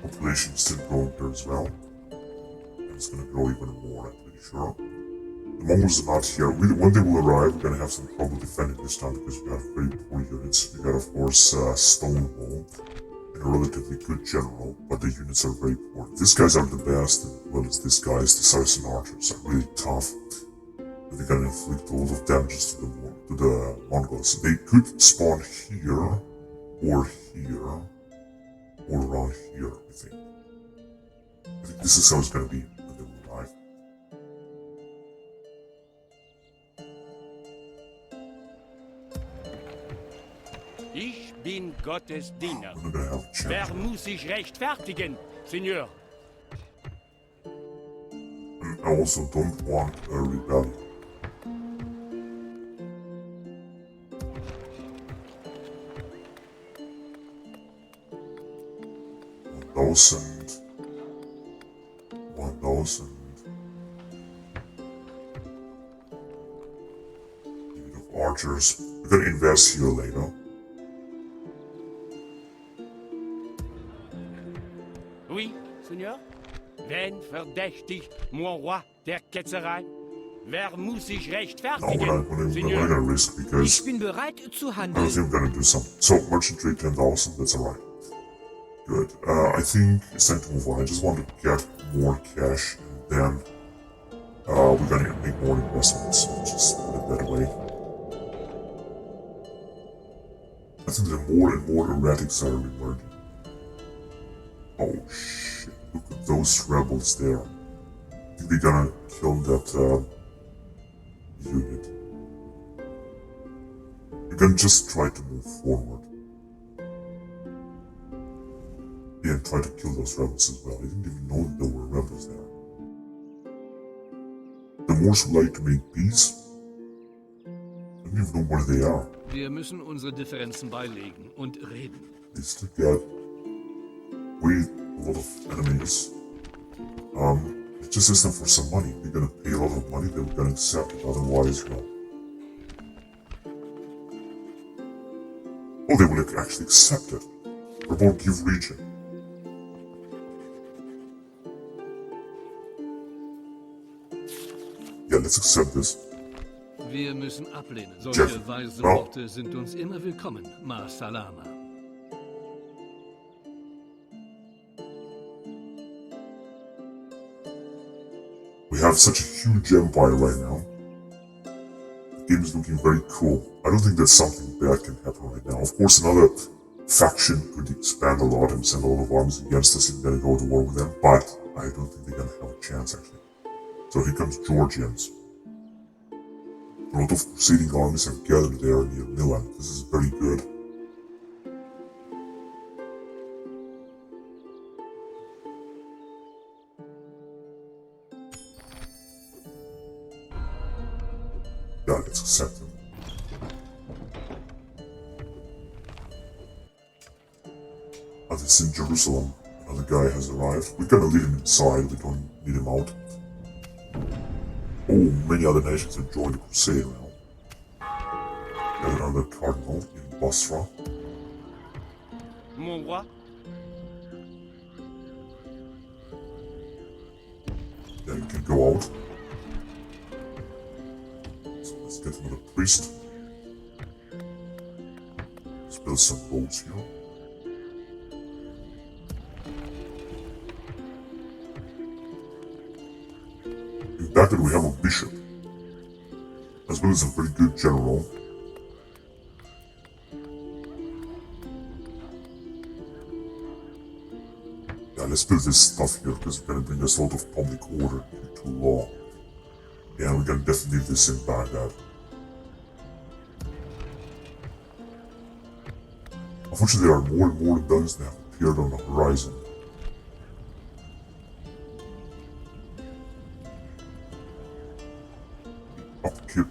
Population is still growing there as well. And it's gonna grow even more, I'm pretty sure. The Mongols are not here. When they will arrive, we're gonna have some trouble defending this time because we got very poor units. We got, of course, Stonewall and a relatively good general, but the units are very poor. These guys are the best, as well as these guys, the Saracen archers, are really tough. They're gonna inflict a lot of damages to the Mongols. They could spawn here, or here, or around here, I think. I think this is how it's gonna be when they will arrive. Ich bin Gottes Diener. We're not gonna have a Wer champion. muss sich rechtfertigen, Seigneur? And I also don't want a rebellion. One thousand. Unit of archers. We're gonna invest here later. Oui, Seigneur? Wen verdächtigt, mon roi, der Ketzerei? Wer muss sich No, we're rechtfertigen, not Seigneur? gonna risk because Ich bin bereit zu I handeln. think we're gonna do something. So, merchant trade 10,000, that's alright. Good. I think it's time to move on. I just want to get more cash and then we're gonna make more investments. Just put it that way. I think the more and more erratics are emerging. Oh shit, look at those rebels there. I think they're gonna kill that unit. We're gonna just try to move forward. Yeah, and try to kill those rebels as well. I didn't even know that there were rebels there. The Moors would like to make peace. I don't even know where they are. Wir müssen unsere Differenzen beilegen und reden. They still got way a lot of enemies. It's just ask them for some money. They're gonna pay a lot of money, they're gonna accept it, otherwise, no. Oh, they will actually accept it. Or give region. Yeah, let's accept this. Wir müssen ablehnen. Jeff, Solche weisen no. Worte sind uns immer willkommen, Ma Salama. We have such a huge empire right now. game is looking very cool. I don't think that something bad can happen right now. Of course, another faction could expand a lot and send a lot of armies against us if we're gonna go to war with them, but I don't think they're gonna have a chance actually. So here comes Georgians. A lot of crusading armies have gathered there near Milan. This is very good. Yeah, let's accept them. It's in Jerusalem. Another guy has arrived. We're gonna leave him inside. We don't need him out. Oh, many other nations have joined the Crusader now. There's another cardinal in Basra. Mon roi? Yeah, you can go out. So let's get another priest. Let's build some roads here. In fact, we have a bishop, as well as a very good general. Yeah, let's build this stuff here, because it's gonna bring us a lot of public order due to law. Yeah, we can definitely leave this in Baghdad. Unfortunately, there are more and more rebellions that have appeared on the horizon. Upkeep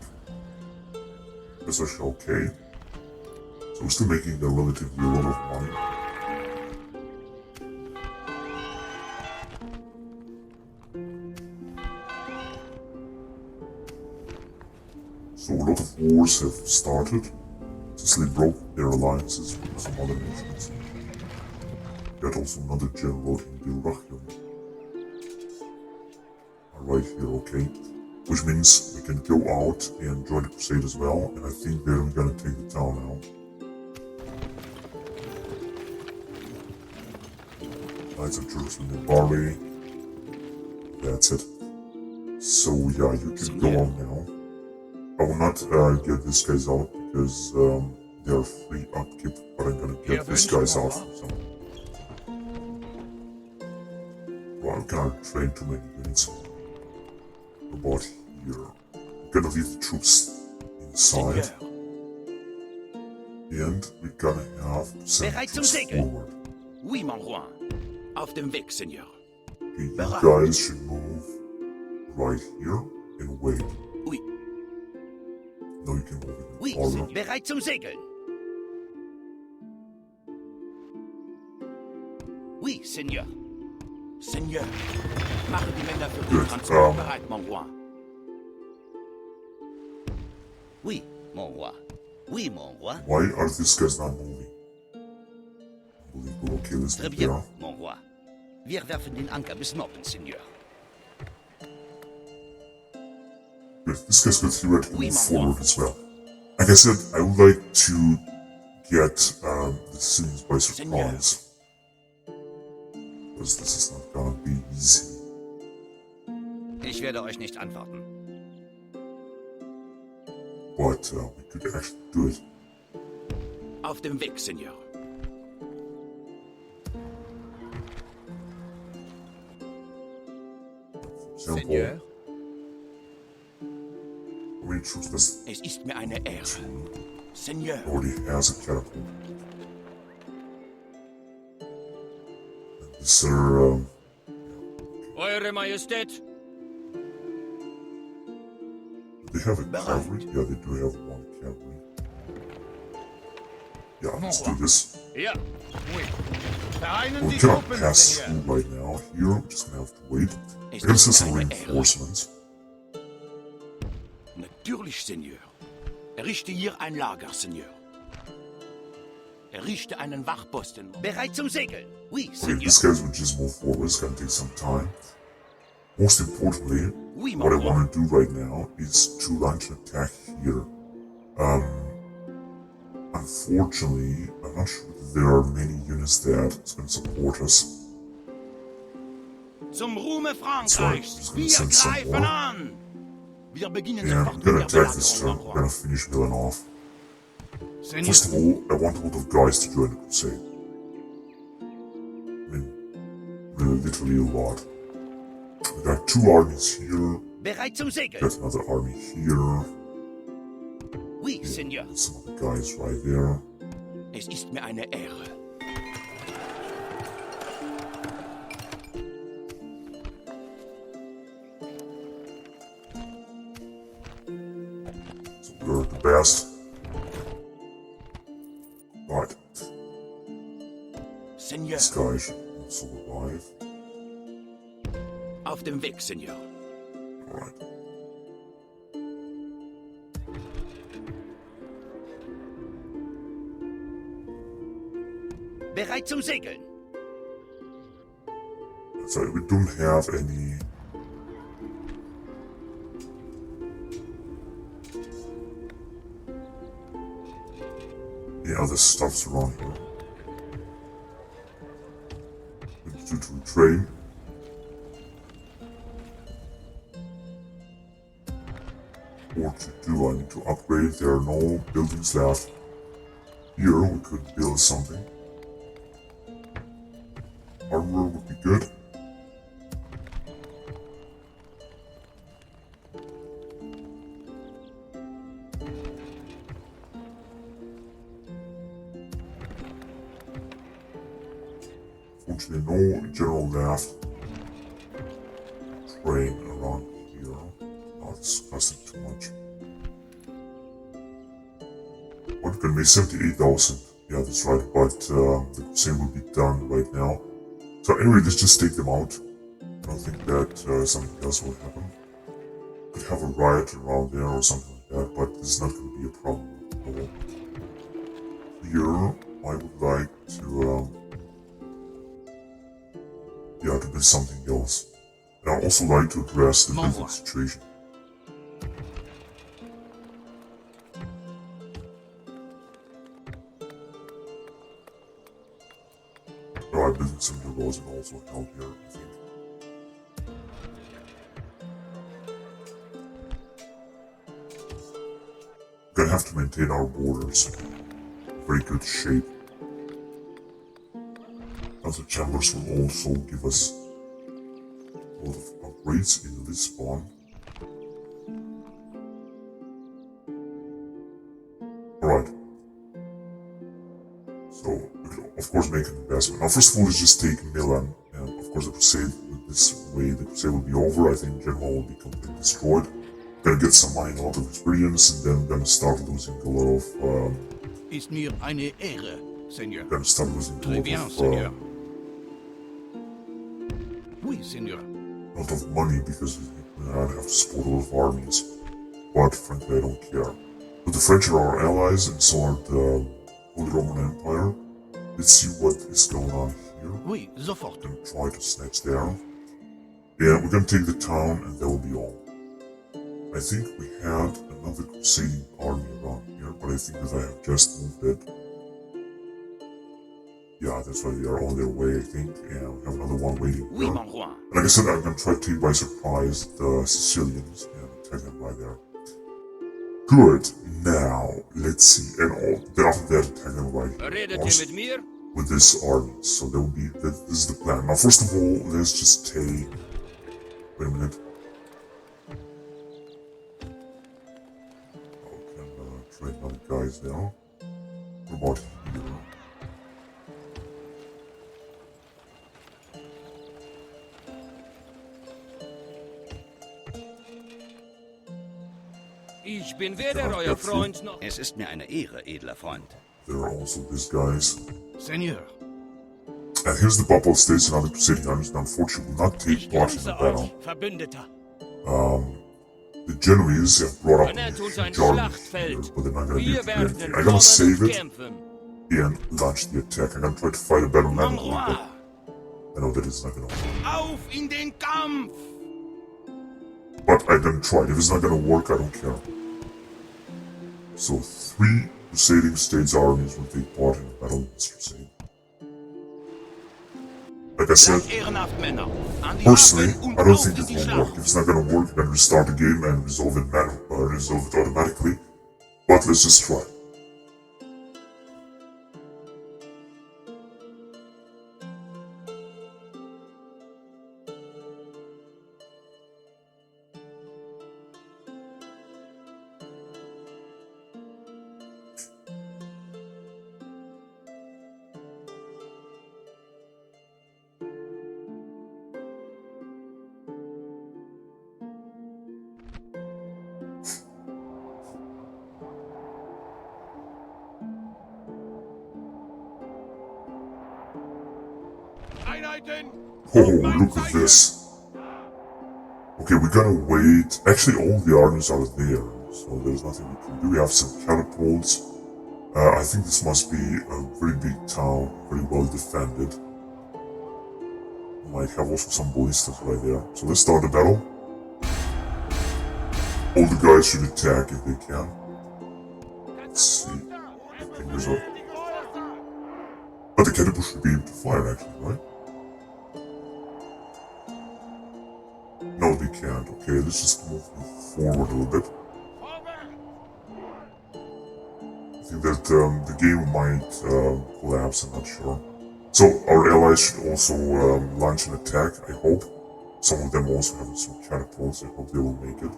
is actually okay. So we're still making a relatively lot of money. So a lot of wars have started since they broke their alliances with some other nations. Got also another general in Dyrrhachium. Right here, okay. Which means we can go out and join the Crusade as well, and I think they're gonna take the town now. Knights of Jerusalem and Barley. That's it. So yeah, you can go on now. I will not get these guys out because they are free upkeep, but I'm gonna get these guys out for some. Well, I cannot train too many units. About here. We're gonna leave the troops inside. And we're gonna have to send troops forward. Oui, mon roi. Auf dem Weg, Seigneur. Okay, you guys should move right here and wait. Oui. No, you can move it Oui, farther. bereit zum Segeln. Oui, Seigneur. Seigneur, mache die Männer für Good, den Transport bereit, mon roi. Oui, mon roi. Oui, mon roi. Why are these guys not moving? Unbelievable. Okay, let's Très be bien, there. mon roi. Wir werfen den Anker bis morgen, Seigneur. Good. This guy's going to theoretically Oui, move mon roi. forward as well. Like I said, I would like to get the Syrians by surprise. Because this is not gonna be easy. Ich werde euch nicht antworten. But we could actually do it. Auf dem Weg, Seigneur. For example, how many troops does Es ist mir eine Ehre. Seigneur. already has a catapult? And these are, Eure Majestät? do they have a cavalry? Yeah, they do have one cavalry. Yeah, let's do this. Ja. Vereinen We die cannot Truppen, pass Seigneur. through right now here. We're just gonna have to wait. Es We're gonna ist send some mir eine Ehre. reinforcements. Natürlich, Seigneur. Errichte hier ein Lager, Seigneur. Errichte einen Wachposten. Bereit zum Segeln. Oui, Okay, Seigneur. these guys will just move forward. It's gonna take some time. Most importantly, Oui, what I mon roi. want to do right now is to launch an attack here. Unfortunately, I'm not sure that there are many units that can support us. Zum Ruhme right, Frankreichs. just gonna Wir send some greifen more. an. Wir beginnen And I'm sofort gonna mit der attack this turn. Belagerung, I'm gonna finish Milan off. Senior. First of all, I want a lot of guys to join the crusade. I mean, really, literally a lot. We got 2 armies here. Bereit zum Segeln. Got another army here. Oui, Seigneur. And some other guys right there. Es ist mir eine Ehre. So we're the best. Right. Seigneur, This guy should also arrive. auf dem Weg, Seigneur. Alright. Bereit zum Segeln. So we don't have any other stuffs around here. We need to retrain. What to do? I need to upgrade. There are no buildings left. Here we could build something. Armor would be good. Fortunately, no general left. Train around here. Not discussing too much. What can be 78,000? Yeah, that's right, but the crusade will be done right now. So anyway, let's just take them out. I don't think that something else will happen. Could have a riot around there or something like that, but this is not going to be a problem at all. Here, I would like to, to do something else. And I'd also like to address the building situation. Alright, building some new roads and also help here, I think. We're gonna have to maintain our borders in very good shape. Other chambers will also give us a lot of upgrades in this spawn. Alright. So, we can of course make an investment. Now first of all, let's just take Milan, and of course the crusade, with this way the crusade will be over. I think Genoa will be completely destroyed. Gonna get some money, a lot of experience, and then gonna start losing a lot of, Ist mir eine Ehre, Seigneur. gonna start losing a Très bien, lot Seigneur. of, Oui, Seigneur. lot of money because I'd have to support a lot of armies. But frankly, I don't care. But the French are our allies, and so are the Holy Roman Empire. Let's see what is going on here. Oui, sofort. We're gonna try to snatch there. Yeah, we're gonna take the town, and that will be all. I think we had another crusading army around here, but I think that I have just moved it. Yeah, that's why they are on their way, I think, and we have another one waiting Oui, here. mon roi. Like I said, I'm gonna try to take by surprise the Sicilians and attack them right there. Good. Now, let's see. And after that, attack them right here. Redet of ihr course, mit mir? with this army. So that will be, this is the plan. Now, first of all, let's just take, wait a minute. I can train other guys now. What about here? Ich bin weder euer Freund noch... Es ist mir eine Ehre, edler Freund. There are also these guys. Seigneur. And here's the Papal States and other crusading armies that unfortunately will not take Ich part in the grüße battle. euch, Verbündeter. The Genoese have brought up Nennt uns a ein huge army here, Schlachtfeld. but they're not gonna do Wir it werden today. I'm gonna save it kämpfen. and launch the attack. I'm gonna try to fight a battle Mon manually, roi, but I know that it's not gonna work. auf in den Kampf! But I'm gonna try it. If it's not gonna work, I don't care. So 3 crusading states armies will take part in the battle in this crusade. I like I said, Bleibt ehrenhaft, Männer. An die personally, Waffen und I don't auf think in it die will Schlacht. work. If it's not gonna work, then restart the game and resolve it automatically. But let's just try. Oh, look at this. Okay, we gotta wait. Actually, all the armies are there, so there's nothing we can do. We have some catapults. I think this must be a very big town, very well defended. Might have also some ballistas right there. So let's start the battle. All the guys should attack if they can. Let's see. But the catapult should be able to fire actually, right? No, they can't. Okay, let's just move them forward a little bit. I think that the game might collapse, I'm not sure. So our allies should also launch an attack, I hope. Some of them also have some catapults, I hope they will make it.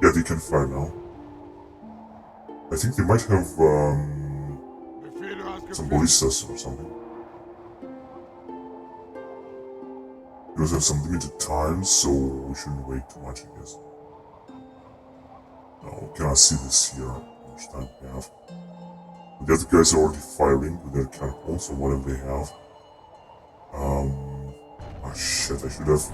Yeah, they can fire now. I think they might have some ballistas or something. Because have some limited time, so we shouldn't wait too much, I guess. No, cannot see this here. How much time we have? But the other guys are already firing with their catapults, or whatever they have. Oh shit, I should have.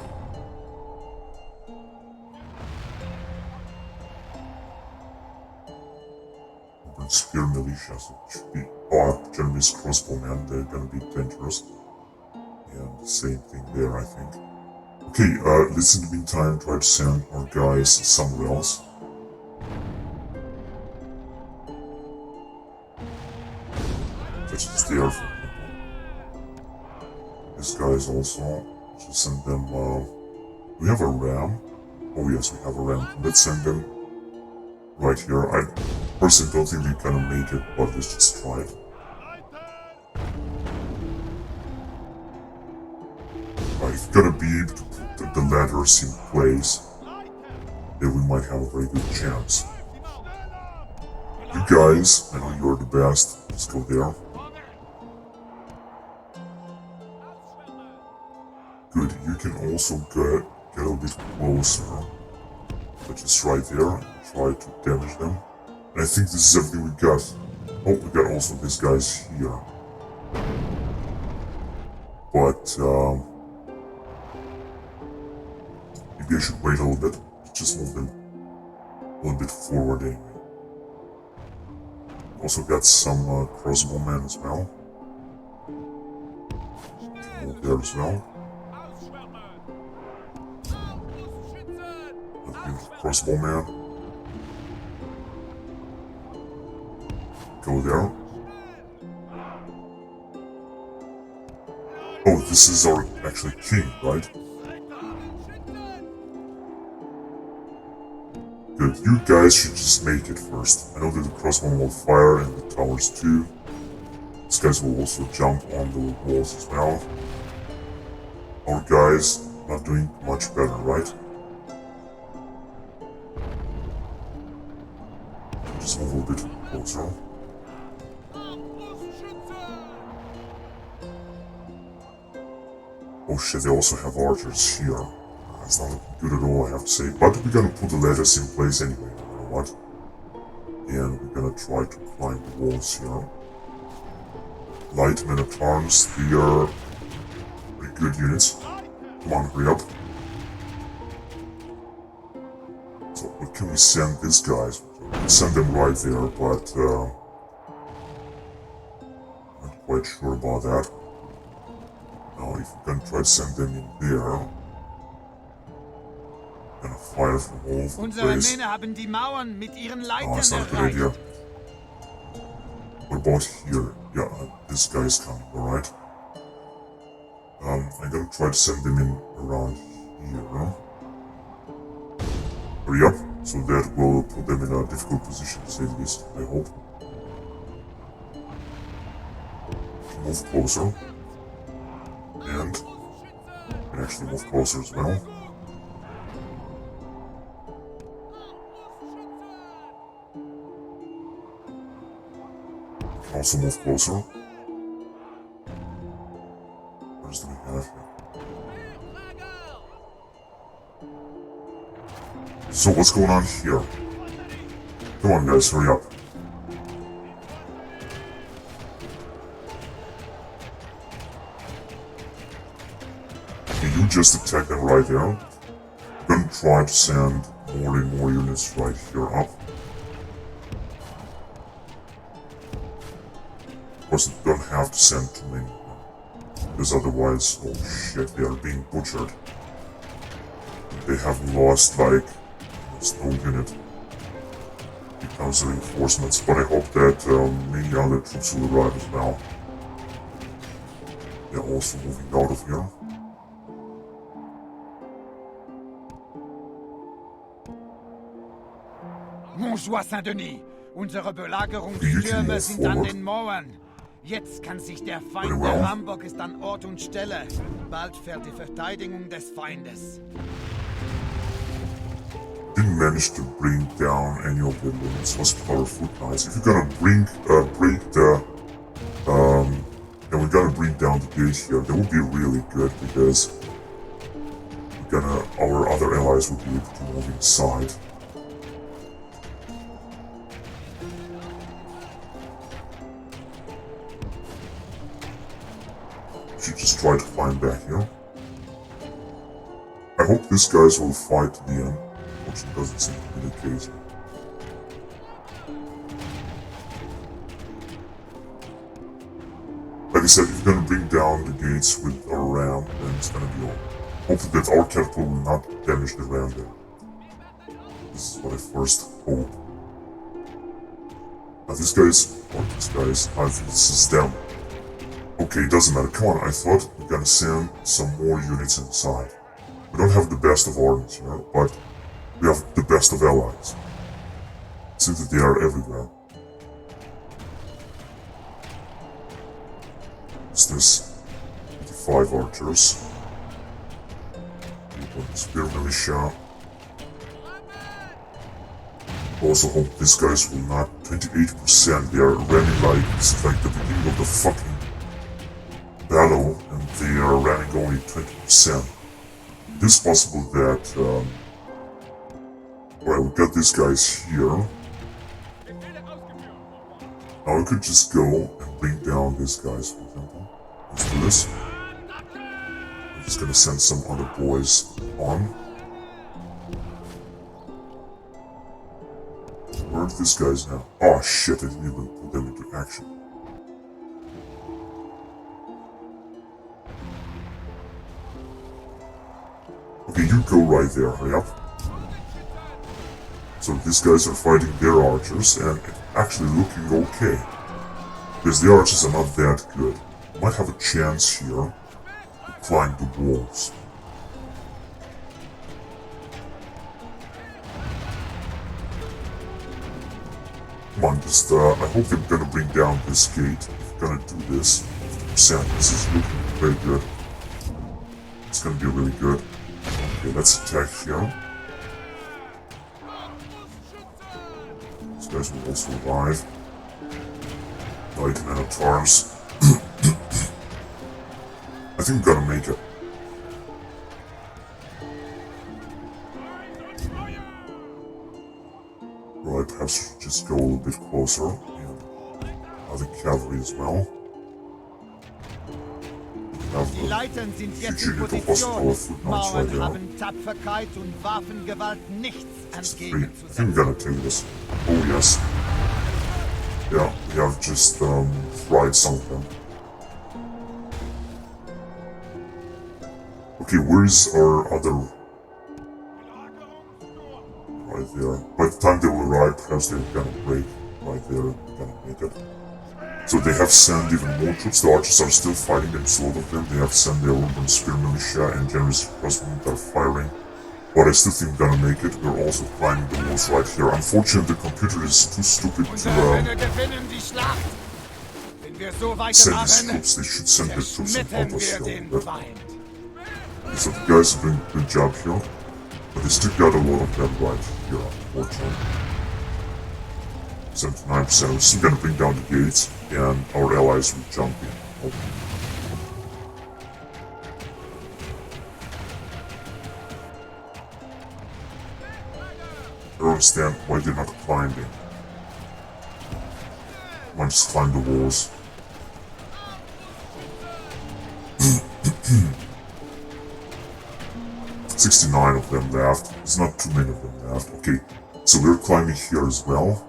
Open spear militia, so it should be. Oh, Jeremy's crossbowmen, they're gonna be dangerous. And the same thing there, I think. Okay, let's in the meantime try to send our guys somewhere else. Such as there, for example. These guys also, just send them, we have a ram. Oh yes, we have a ram. Let's send them right here. I personally don't think they're gonna make it, but let's just try it. If you're gonna be able to put the ladders in place, then we might have a very good chance. You guys, I know you're the best, just go there. Good, you can also get a little bit closer. But just right there, try to damage them. And I think this is everything we got. Oh, we got also these guys here. But, maybe I should wait a little bit. Just move them a little bit forward anyway. Also got some crossbowmen as well. Move there as well. Crossbowman. Go there. Oh, this is our actually king, right? Good, you guys should just make it first. I know that the crossbow will fire and the towers too. These guys will also jump on the walls as well. Our guys not doing much better, right? Just move a little bit closer. Oh shit, they also have archers here. That's not looking good at all, I have to say. But we're gonna put the ladders in place anyway, no matter what. And we're gonna try to climb the walls here. Light men at arms, they are pretty good units. Come on, hurry up. So, what can we send these guys? We can send them right there, but I'm not quite sure about that. Now, if we can try to send them in there, gonna fire from all over the Unsere place. Männer haben die Mauern mit ihren Oh, Leitern that's not a good erreicht. idea. about here? Yeah, this guy is coming, alright? I'm gonna try to send them in around here. Hurry up, so that will put them in a difficult position to say the least, I hope. Move closer. And actually move closer as well. Can also move closer. What else do we have here? So what's going on here? Come on guys, hurry up. Okay, you just attack them right there. I'm gonna try to send more and more units right here up. Of course, you don't have to send too many. Because otherwise, oh shit, they are being butchered. They have lost like no unit. It comes to reinforcements, but I hope that many other troops will arrive as well. They're also moving out of here. Montjoie Saint-Denis, unsere Belagerungstürme sind an den Mauern. Jetzt kann sich der Feind, der Rambock ist an Ort und Stelle. Bald fährt die Verteidigung des Feindes. Didn't manage to bring down any of the limits. Was powerful guys. If you're gonna break the and we're gonna bring down the gate here, that would be really good because our other allies will be able to move inside. Should just try to climb back here. I hope these guys will fight to the end, which doesn't seem to be the case. Like I said, if you're gonna bring down the gates with a ram, then it's gonna be all. Hopefully that our catapult will not damage the ram there. This is what I first hope. Now these guys, I think this is them. Okay, it doesn't matter. Come on, I thought we were gonna send some more units inside. We don't have the best of armies here, but we have the best of allies. It seems that they are everywhere. What's this? 55 archers. Spear militia. Also hope these guys will not. 28%. They are running like it's like the beginning of the fucking battle, and they are running only 20%. It is possible that, well, we got these guys here. Now we could just go and bring down these guys, for example. Let's do this. I'm just gonna send some other boys on. Where are these guys now? Oh shit, I didn't even put them into action. Okay, you go right there, hurry up. So these guys are fighting their archers, and it's actually looking okay. Because the archers are not that good. Might have a chance here to climb the walls. Come on, just, I hope they're gonna bring down this gate. If you're gonna do this, 50%, this is looking very good. It's gonna be really good. Okay, let's attack here. These guys will also arrive. Light men at arms. I think we're gonna make it. Right, perhaps we should just go a little bit closer. And other cavalry as well. Die Leitern sind jetzt in Position. Mauern haben Tapferkeit und Waffengewalt nichts entgegenzusetzen. I think we're gonna take this. Oh yes. Yeah, we have just fried some of them. Okay, where's our other... Right there. By the time they will arrive, perhaps they're gonna break. Right there, we're gonna make it. So they have sent even more troops. The archers are still fighting, and two of them. They have sent their urban spear militia and generous crossbowmen that are firing. But I still think we're gonna make it. We're also climbing the walls right here. Unfortunately, the computer is too stupid to send these troops. They should send their troops and help us here. So the guys are doing a good job here. But they still got a lot of them right here, unfortunately. 79%. We're still gonna bring down the gates, and our allies will jump in. Okay. I don't understand why they're not climbing. Might just climb the walls. $69 of them left. There's not too many of them left. Okay, so we're climbing here as well.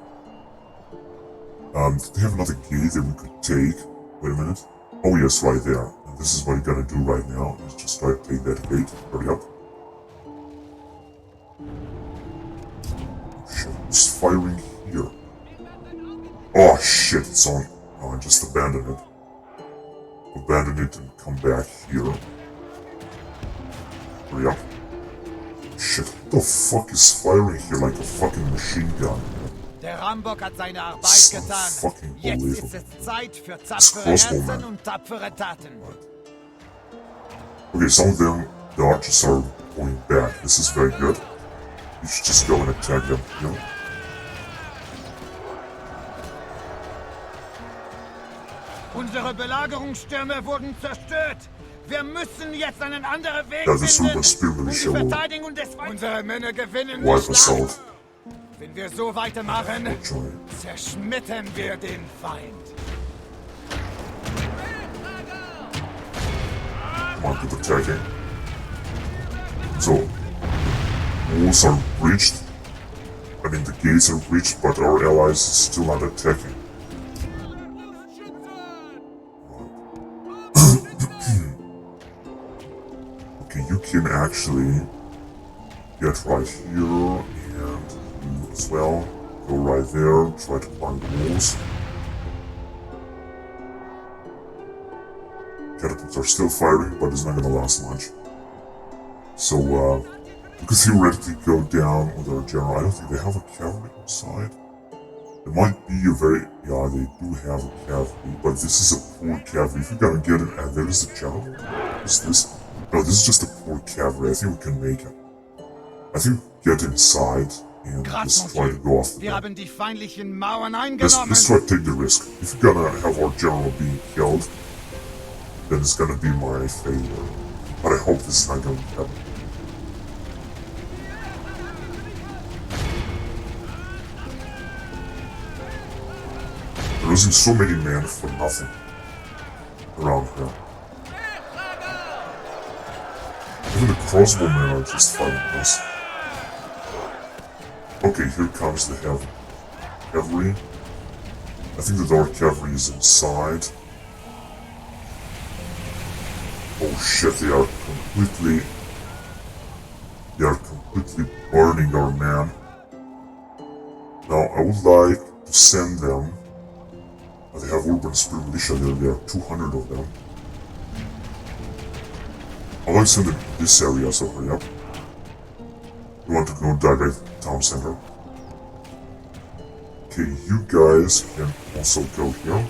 They have another gate that we could take. Wait a minute. Oh yes, right there. And this is what we're gonna do right now. Let's just try to take that gate. Hurry up. Oh shit, it's firing here. Oh shit, it's on. Oh, I just abandoned it. Abandon it and come back here. Hurry up. Shit, what the fuck is firing here like a fucking machine gun? Der Rambock hat seine Arbeit getan. Jetzt ist es Zeit für tapfere Herzen und tapfere Taten. Okay, some of them, the archers are going back. This is very good. You should just go and attack them here. Unsere Belagerungsstürme wurden zerstört. Wir müssen jetzt einen anderen Weg finden, um die Verteidigung des Feindes. Unsere Männer gewinnen die Schlacht. Wenn wir so weitermachen, zerschmettern wir den Feind. Come on, keep attacking. So, walls are breached. I mean, the gates are breached, but our allies are still not attacking. Okay, you can actually get right here and you as well. Go right there, try to climb the walls. Catapults are still firing, but it's not gonna last much. So, we could theoretically go down with our general. I don't think they have a cavalry inside. It might be a very... Yeah, they do have a cavalry, but this is a poor cavalry. If you're gonna get it, and there is a general. What is this? No, this is just a poor cavalry. I think we can make it. I think we get inside and just try to go off the Wir haben die feindlichen Mauern eingenommen. Let's try to take the risk. If you're gonna have our general being killed, then it's gonna be my failure. But I hope this is not gonna happen. We're losing so many men for nothing around here. Even the crossbowmen are just fighting us. Okay, here comes the cavalry. I think the dark cavalry is inside. Oh shit, they are completely burning our man. Now, I would like to send them. They have urban spear militia there are 200 of them. I'd like to send them to this area, so hurry up. We want to go direct to the town center. Okay, you guys can also go here.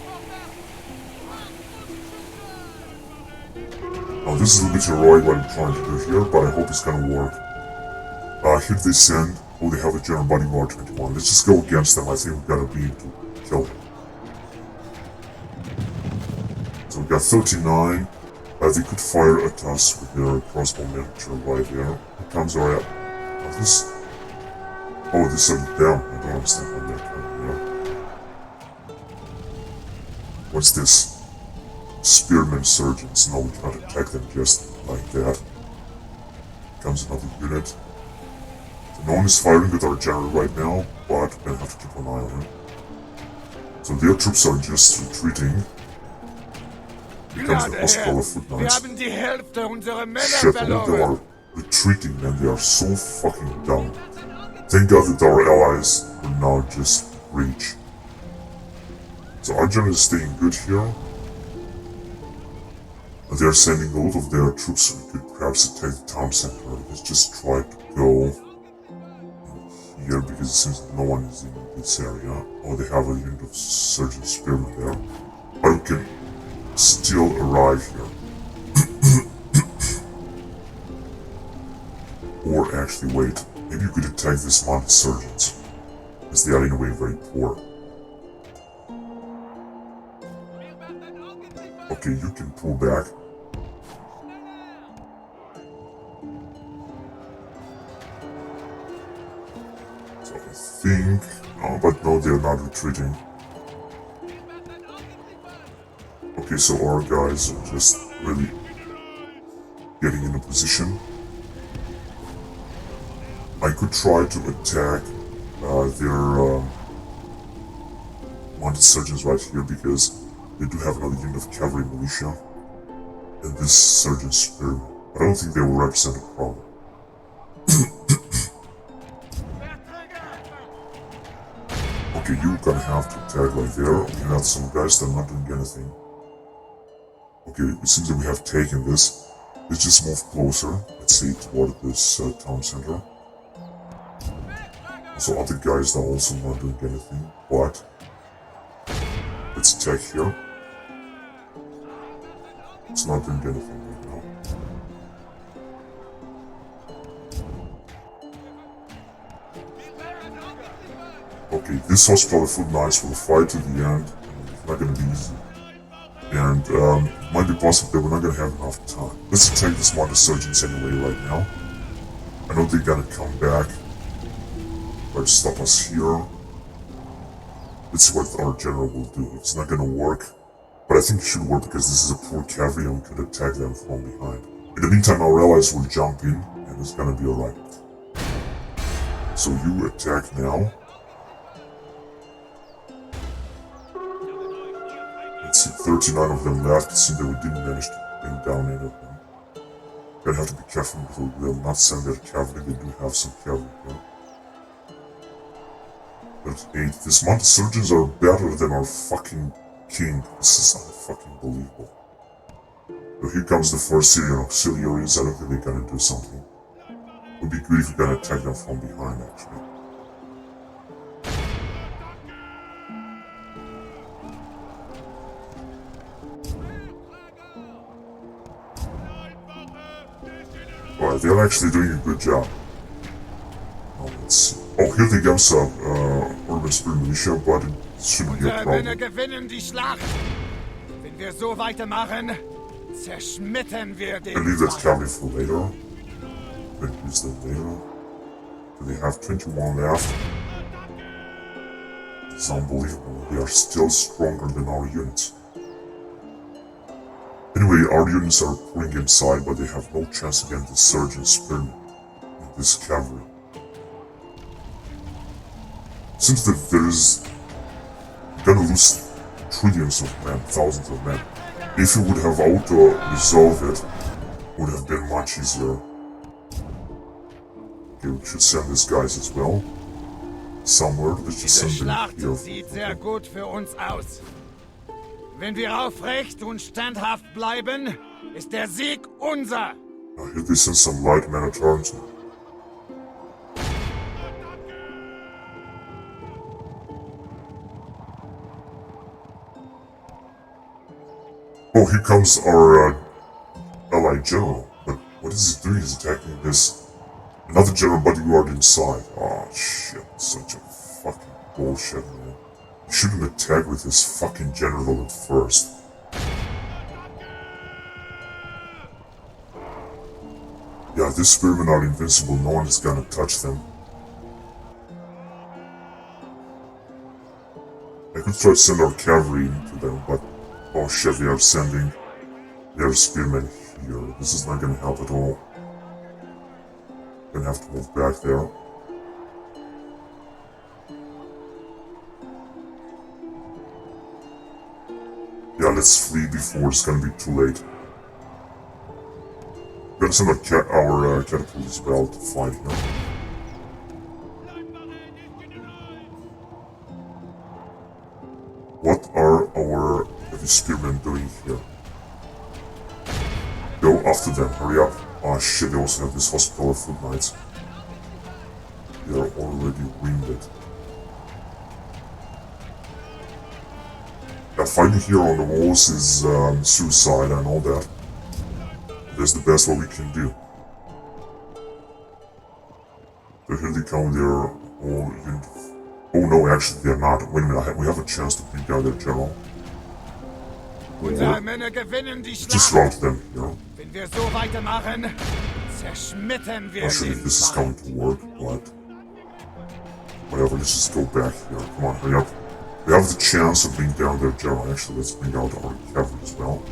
Now this is a bit heroic what I'm trying to do here, but I hope it's gonna work. Here they send... Oh, they have a general body guard 21. Let's just go against them. I think we've got to be able to kill them. So we got 39. They could fire at us with their crossbow manager right there. Here comes our... this... Oh, this is them. I don't understand how they're coming here. What's this? Spearmen surgeons. No, we can't attack them just like that. Here comes another unit. So no one is firing at our general right now, but we're gonna have to keep an eye on him. So their troops are just retreating. Here comes the hospital of foot knights. Shit, they are retreating, man. They are so fucking dumb. Thank God that our allies will now just reach. So our general is staying good here. They are sending a lot of their troops, so we could perhaps attack the town center. Let's just try to go here because it seems that no one is in this area. Oh, they have a unit of surgeon spearmen there. But we can still arrive here. Or actually wait, maybe you could attack this mounted surgeons, as they are in a way very poor. Okay, you can pull back. So I think, but no, they're not retreating. Okay, so our guys are just really getting into position. I could try to attack their mounted surgeons right here because they do have another unit of cavalry militia and this surgeon spearman. But I don't think they will represent a problem. Okay, you're gonna have to attack right there. We have some guys that are not doing anything. Okay, it seems that we have taken this. Let's just move closer, let's say toward this town center. So other guys that are also not doing anything, but let's attack here. It's not doing anything right now. Okay, this hospital is full nice for the fight to the end. It's not gonna be easy. And it might be possible that we're not gonna have enough time. Let's attack the smartest surgeons anyway right now. I know they're gonna come back. Try to stop us here. Let's see what our general will do. It's not gonna work, but I think it should work because this is a poor cavalry and we could attack them from behind. In the meantime, our allies will jump in and it's gonna be alright. So you attack now. Let's see, 39 of them left. It seems that we didn't manage to bring down any of them. Gonna have to be careful because they'll not send their cavalry. They do have some cavalry here. 8. These mounted surgeons are better than our fucking king. This is unfucking believable. So here comes the first Syrian auxiliaries. I don't think they're gonna do something. It would be good if we can attack them from behind, actually. Alright, they're actually doing a good job. Oh, let's see. Oh, here they comes urban spirit militia, but it shouldn't be a Unsere problem. Männer gewinnen die Schlacht. Wenn wir so weitermachen, zerschmettern wir den I leave that Feind. cavalry for later. Then use them later. So they have 21 left. It's unbelievable. They are still stronger than our units. Anyway, our units are pulling inside, but they have no chance against the surgeon spearmen and this cavalry. Seems that there's gonna lose trillions of men, thousands of men. If you would have auto-resolved it, would have been much easier. Okay, we should send these guys as well. Somewhere, let's just Diese send them Schlacht here. sieht sehr gut für uns aus. Wenn wir aufrecht und standhaft bleiben, ist der Sieg unser. Here they send some light men at arms. Oh, here comes our allied general. But what is he doing? He's attacking this another general bodyguard inside. Oh shit, such a fucking bullshit, man. You shouldn't attack with this fucking general at first. Yeah, these spearmen are invincible. No one is gonna touch them. I could try to send our cavalry into them, but oh shit, they are sending their spearmen here. This is not gonna help at all. Gonna have to move back there. Yeah, let's flee before it's gonna be too late. Gonna send our catapult as well to fight here. What are these spearmen doing here? Go after them, hurry up. Oh shit, they also have this hospital of foot knights. They are already wounded. Yeah, fighting here on the walls is suicide, I know that. That's the best what we can do. So here they come, they're all in... Oh no, actually they're not. Wait a minute, we have a chance to bring down their general. Unsere Männer gewinnen die Just Schlacht. rout them, you know. Wenn wir so weitermachen, zerschmettern wir Not sure if den this is Feind. going to work, but... Whatever, let's just go back here. Come on, hurry up. We have the chance of bringing down their general. Actually, let's bring out our cavalry as well.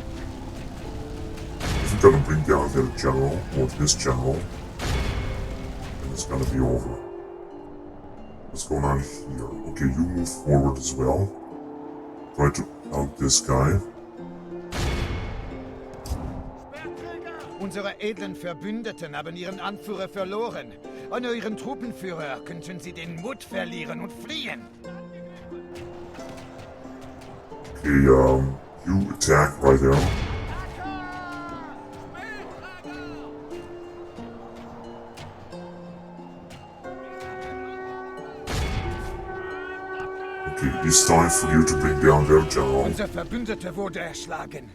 If we're gonna bring down their general, or this general, then it's gonna be over. What's going on here? Okay, you move forward as well. Try to help this guy. Unsere edlen Verbündeten haben ihren Anführer verloren. Ohne ihren Truppenführer könnten sie den Mut verlieren und fliehen. Okay, you attack right there. Okay, it's time for you to bring down their general. Unser Verbündeter wurde erschlagen.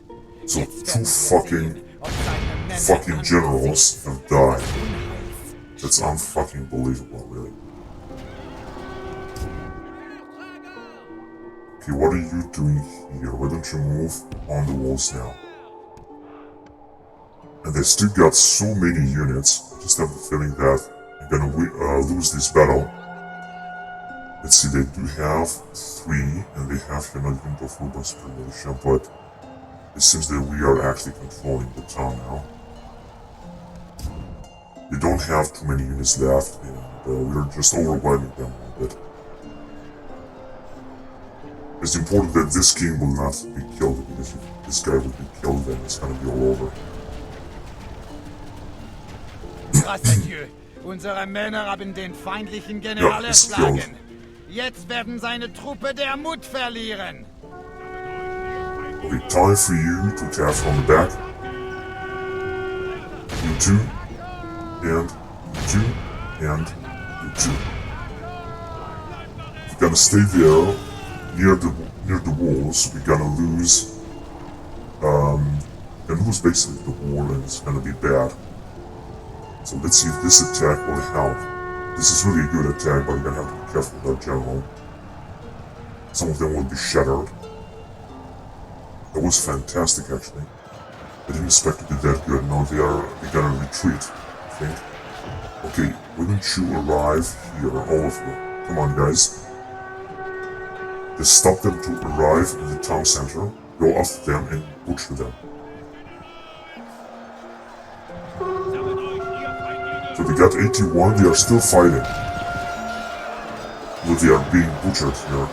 So Jetzt two werden wir fucking sehen, ob seine Männer fucking an generals sich have died. des Unheils That's unfucking believable, really. Okay, what are you doing here? Why don't you move on the walls now? And they still got so many units. I just have the feeling that they're gonna lose this battle. Let's see, they do have 3, and they have here not unit of urban militia, but it seems that we are actually controlling the town now. They don't have too many units left, and we're just overwhelming them a bit. It's important that this king will not be killed, because if this guy would be killed, then it's gonna be all over. Grâce à Dieu, unsere Männer haben den feindlichen General Ja, ist erschlagen. klar. Jetzt werden seine Truppe der Mut verlieren. Okay, time for you to attack from the back. You two, and you two, and you two. If you're gonna stay there near the walls, we're gonna lose. Gonna lose basically the war, and it's gonna be bad. So let's see if this attack will help. This is really a good attack, but we're gonna have to be careful with our general. Some of them will be shattered. That was fantastic, actually. I didn't expect it to be that good. No, they're gonna retreat, I think. Okay, why don't you arrive here, all of you? Come on, guys. Just stop them to arrive in the town center, go after them, and butcher them. So they got 81, they are still fighting. But they are being butchered here.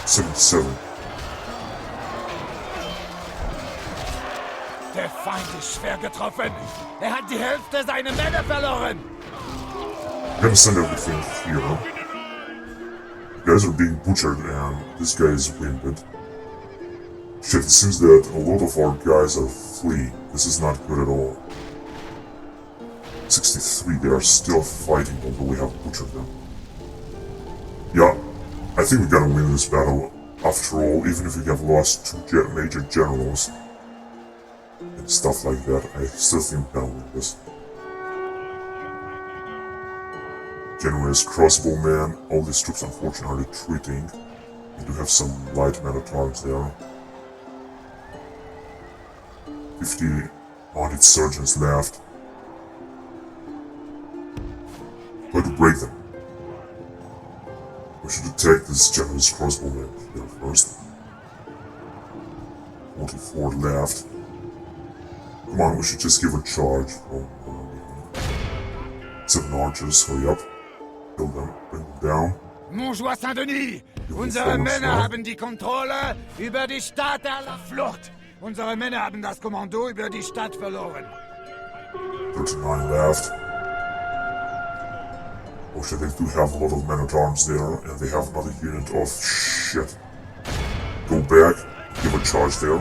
77. Der Feind ist schwer getroffen. Hat die Hälfte seiner Männer verloren. I'm gonna send everything here. You guys are being butchered and this guy is wounded. Shit, it seems that a lot of our guys are fleeing. This is not good at all. 63, they are still fighting, although we have butchered them. Yeah, I think we're gonna win this battle. After all, even if we have lost 2 major generals and stuff like that, I still think we're gonna win this. Generous crossbowman, all these troops unfortunately are retreating. We do have some light men-at-arms there. 50 mounted surgeons left. Try to break them. We should attack this generous crossbowman here first. 44 left. Come on, we should just give a charge from 7 archers, hurry up. Kill them, bring them down. Montjoie Saint-Denis! Unsere Männer haben die Kontrolle über die Stadt der Flucht. Unsere Männer haben das Kommando über die Stadt verloren. 39 left. Oh shit, they do have a lot of men-at-arms there, and they have another unit of shit. Go back, give a charge there.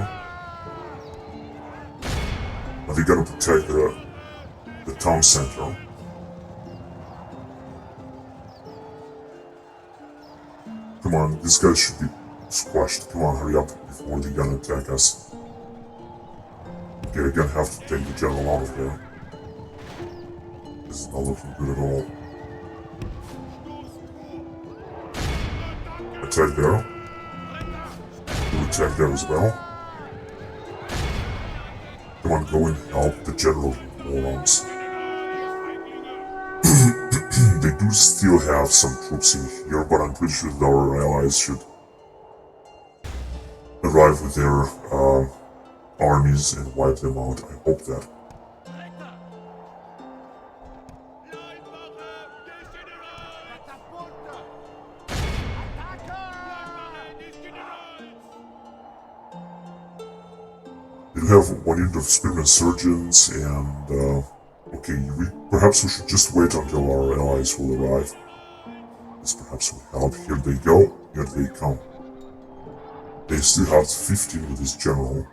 Now they gotta protect the town center. Come on, these guys should be squashed. Come on, hurry up before they're gonna attack us. Okay, they're gonna have to take the general out of there. This is not looking good at all. Attack there. You attack there as well. Come on, go and help the general, morons. They do still have some troops in here, but I'm pretty sure that our allies should arrive with their armies and wipe them out. I hope that. We have one unit of spearmen surgeons and okay, perhaps we should just wait until our allies will arrive. This perhaps will help. Here they go. Here they come. They still have 15 with this general.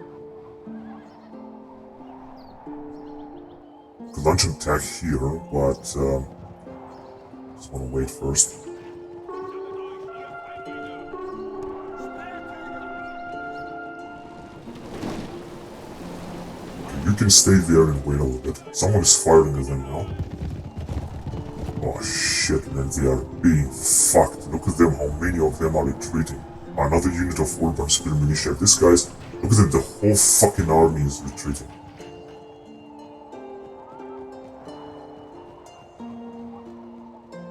Could launch an attack here, but just want to wait first. You can stay there and wait a little bit. Someone is firing at them now. Oh shit, man, they are being fucked. Look at them, how many of them are retreating. Another unit of urban spear militia. This guy's, look at them, the whole fucking army is retreating.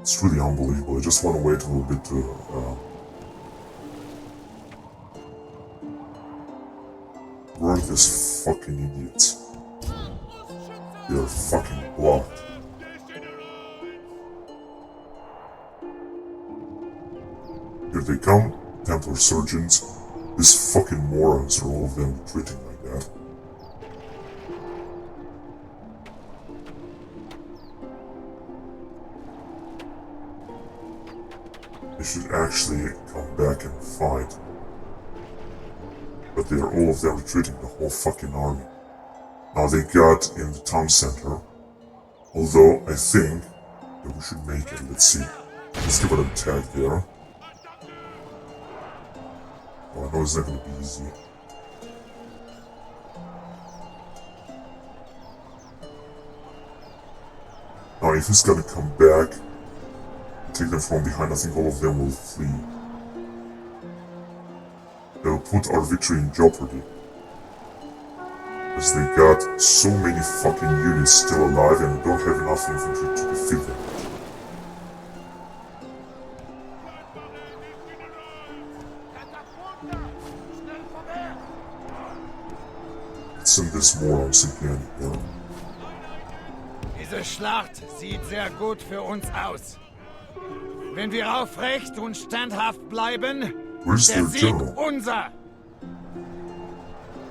It's really unbelievable. I just want to wait a little bit to burn these fucking idiots. They're fucking blocked. Here they come, Templar surgeons. These fucking morons are all of them retreating like that. They should actually come back and fight. But they're all of them retreating, the whole fucking army. Now they got in the town center. Although I think that we should make it. Let's see. Let's give it an attack there. Oh, I know it's not gonna be easy. Now if he's gonna come back, take them from behind, I think all of them will flee. They'll put our victory in jeopardy. Because they got so many fucking units still alive and we don't have enough infantry to defeat them. Let's send this morons again, yeah. Diese Schlacht sieht sehr gut für uns aus. Wenn wir aufrecht und standhaft bleiben, ist der Sieg unser.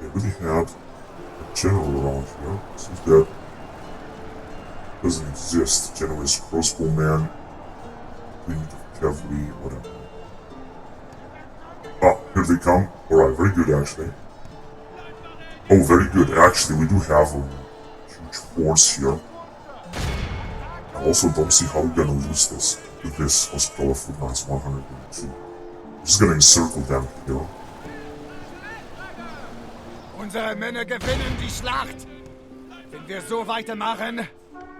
They really had a general around here. Seems that doesn't exist. Generalist crossbowman, unit of cavalry, whatever. Ah, here they come. Alright, very good actually. Oh, very good. Actually, we do have a huge force here. I also don't see how we're gonna lose this with this Hospital of Footnotes 102. We're just gonna encircle them here. Unsere Männer gewinnen die Schlacht. Wenn wir so weitermachen,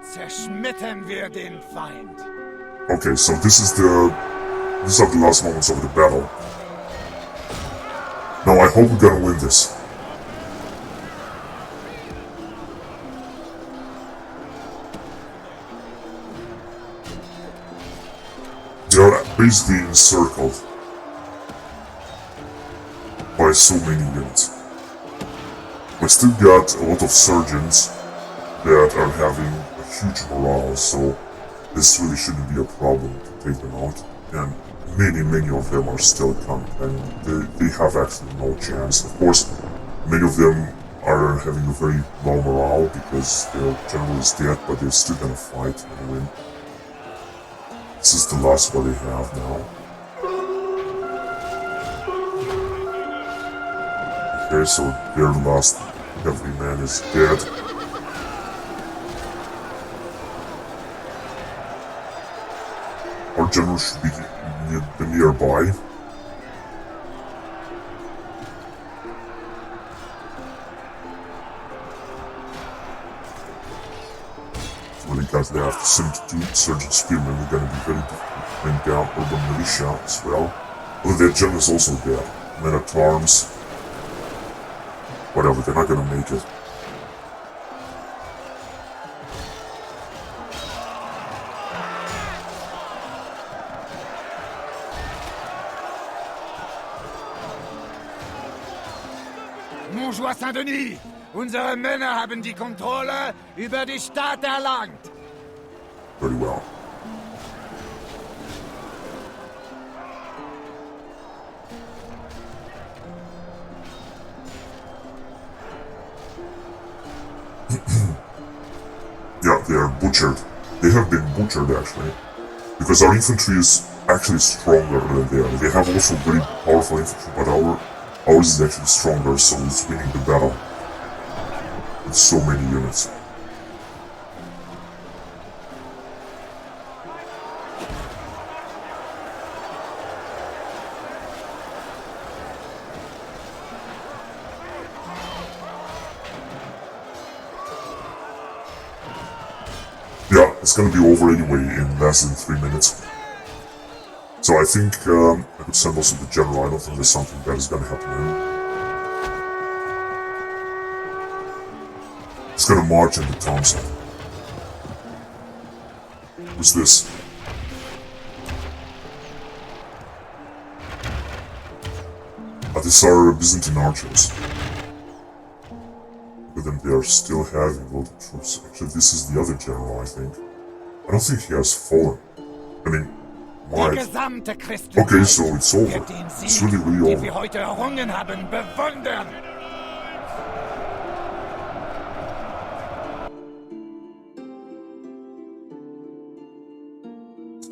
zerschmettern wir den Feind. Okay, so these are the last moments of the battle. Now I hope we're gonna win this. They are basically encircled by so many units. We still got a lot of surgeons that are having a huge morale, so this really shouldn't be a problem to take them out. And many of them are still coming, and they have actually no chance. Of course, many of them are having a very low morale because their general is dead, but they're still gonna fight and win. This is the last one they have now. Okay, so their last every man is dead. Our general should be nearby. When it got left, 72 Sergeant Spearmen are going to be very difficult to bring down urban militia as well. Although their general is also dead. Men at arms. Whatever, they're not going to make it. Montjoie Saint-Denis! Unsere Männer haben die Kontrolle über die Stadt erlangt! Very well. Yeah, they are butchered. They have been butchered actually. Because our infantry is actually stronger than theirs. They have also very powerful infantry, but ours is actually stronger, so it's winning the battle. With so many units. Yeah, it's gonna be over anyway in less than 3 minutes. So I think I could send also the general. I don't think there's something that is gonna happen to him. He's gonna march into town center. Who's this? These are Byzantine archers. Look at them, they are still having a lot of troops. Actually, this is the other general, I think. I don't think he has fallen. I mean, might. Okay, so it's over. It's really, really over. Wir heute errungen haben, bewundern!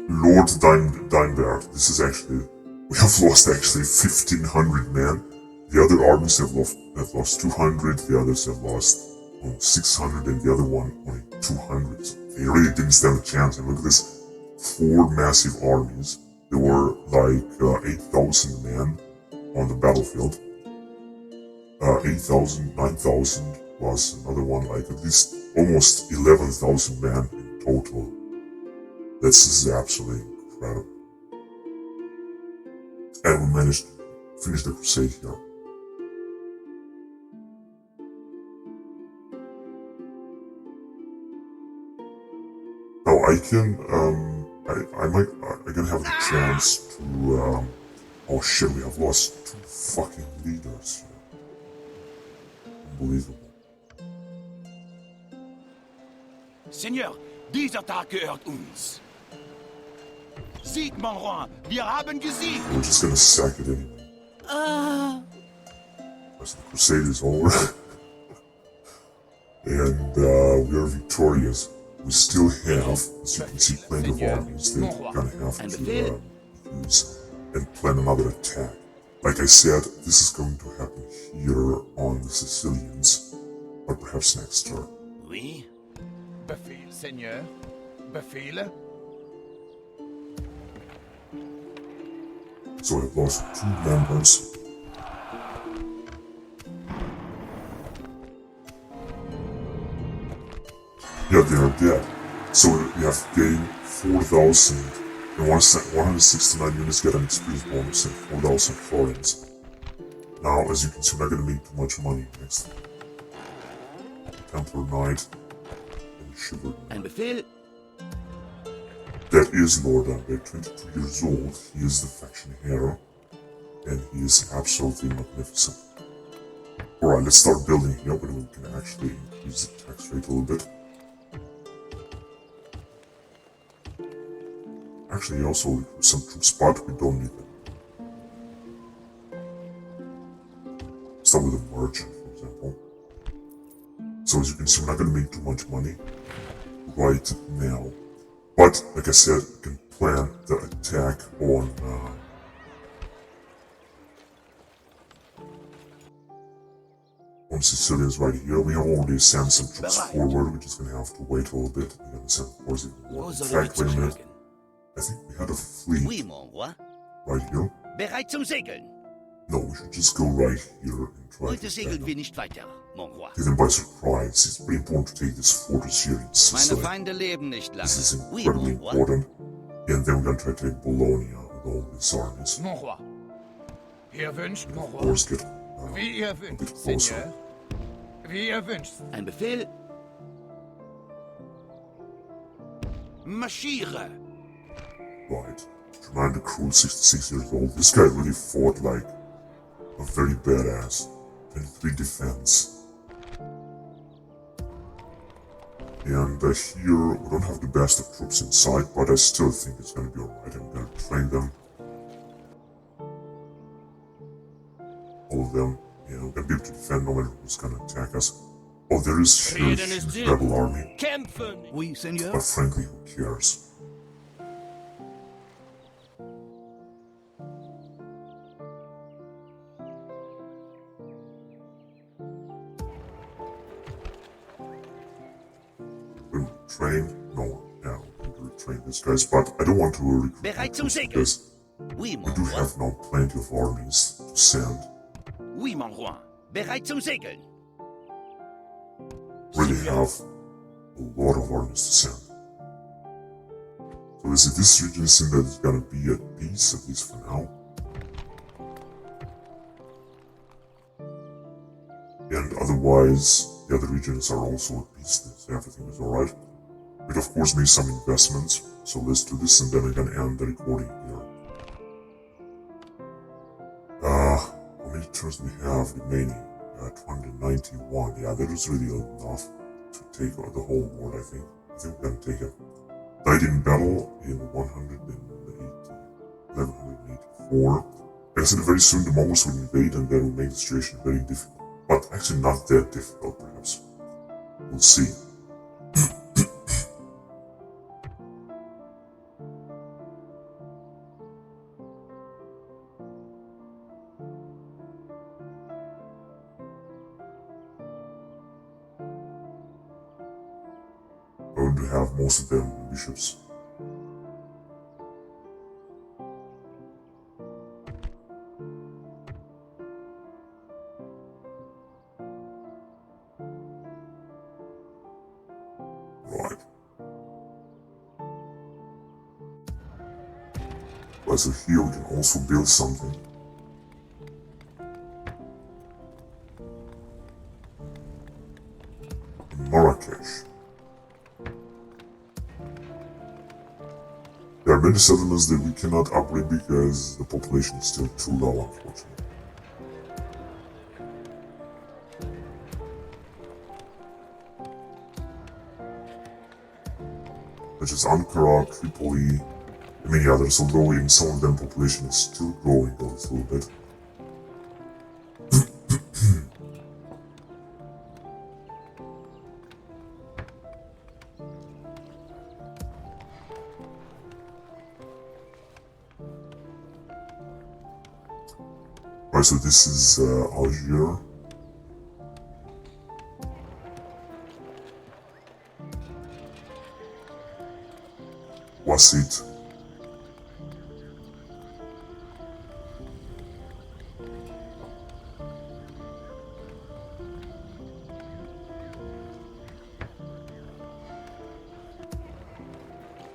Lord Deinberg, this is actually... We have lost actually 1,500 men. The other armies have lost 200, the others have lost 600, and the other one only 200. So they really didn't stand a chance. And look at this, 4 massive armies. There were like 8,000 men on the battlefield. 8,000, 9,000 plus another one, like at least almost 11,000 men in total. This is absolutely incredible. And we managed to finish the crusade here. Now I can, I can have the chance to, oh shit, we have lost 2 fucking leaders here. Unbelievable. Seigneur, dieser Tag gehört uns. Sieg, mon roi, wir haben gesiegt. We're just gonna sack it anyway. As the crusade is over. And we are victorious. We still have, as you can see, plenty of armies that we're gonna have to use and plan another attack. Like I said, this is going to happen here on the Sicilians, but perhaps next turn. Oui? Befehl, Seigneur. Befehle? So I've lost 2 members. Yeah, they are dead. So we have gained 4,000 and 169 units get an experience bonus and 4,000 florins. Now, as you can see, we're not going to make too much money next. Templar Knight and Chivalry Knight. Ein Befehl? That is Lord Amber, 22 years old. He is the faction hero, and he is absolutely magnificent. Alright, let's start building here, but we can actually increase the tax rate a little bit. Actually, also recruit some troops, but we don't need them. Start with a merchant, for example. So as you can see, we're not going to make too much money right now. But, like I said, we can plan the attack on from Sicilians right here. We have already sent some troops forward. We're just gonna have to wait a little bit. We're gonna send forces even more. In fact, wait a minute. I think we had a fleet Oui, mon roi. right here. Bereit zum Segeln. No, we should just go right here and try Heute to segeln wir nicht weiter, mon roi. take them by surprise. It's pretty important to take this fortress here in Meine Sicily. Feinde leben nicht lange. This is Oui, incredibly mon roi. important. And then we're gonna try to take Bologna with all these armies. Mon roi. Ihr wünscht, mon Of roi. course, get Wie ihr a bit wünscht, closer. Seigneur. Wie ihr wünscht. Ein Befehl? Marschiere! Right. Commander Cruel, 66 years old. This guy really fought like a very badass. 23 defense. And here, we don't have the best of troops inside, but I still think it's gonna be alright. I'm gonna train them. All of them. You know, gonna be able to defend no matter who's gonna attack us. Oh, there is here a Reden ist huge Sinn. rebel army. Kämpfen! Oui, Seigneur. But frankly, who cares? We'll train? No, yeah, we'll train these guys, but I don't want to recruit Bereit zum Segeln. because Oui, we mon do roi. have now plenty of armies to send. Oui, mon roi. Bereit zum Segeln. Really have a lot of armies to send. So is it this region seems that it's gonna be at peace, at least for now? And otherwise, the other regions are also at peace, everything is alright. We'd of course make some investments, so let's do this and then I'm gonna end the recording here. How many turns do we have remaining? 291, yeah, that is really enough to take the whole world, I think. I think we're gonna take it. Died in battle in 1184. Like I said, very soon the Mongols will invade and that will make the situation very difficult. But actually not that difficult, perhaps. We'll see. I would have most of them bishops. Right. Right, so here we can also build something. In Marrakesh. There are many settlements that we cannot upgrade because the population is still too low, unfortunately. Such as Ankara, Tripoli, and many others, although in some of them population is still growing a little bit. Right, so this is Algiers. Wasit.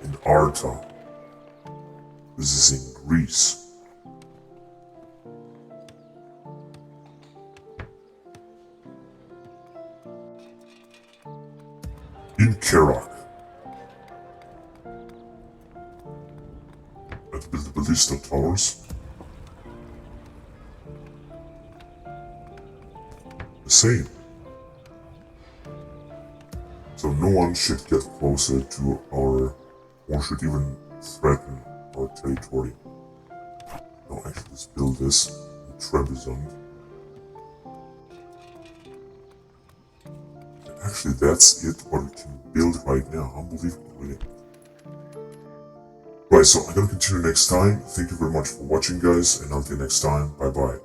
In Arta. This is in Greece. In Kerak. Let's build the ballista towers. The same. So no one should get closer to our, or should even threaten our territory. No, actually, let's build this in Trebizond. Actually, that's it what we can build right now. Unbelievable, really. Right, so I'm gonna continue next time. Thank you very much for watching, guys, and until next time, bye bye.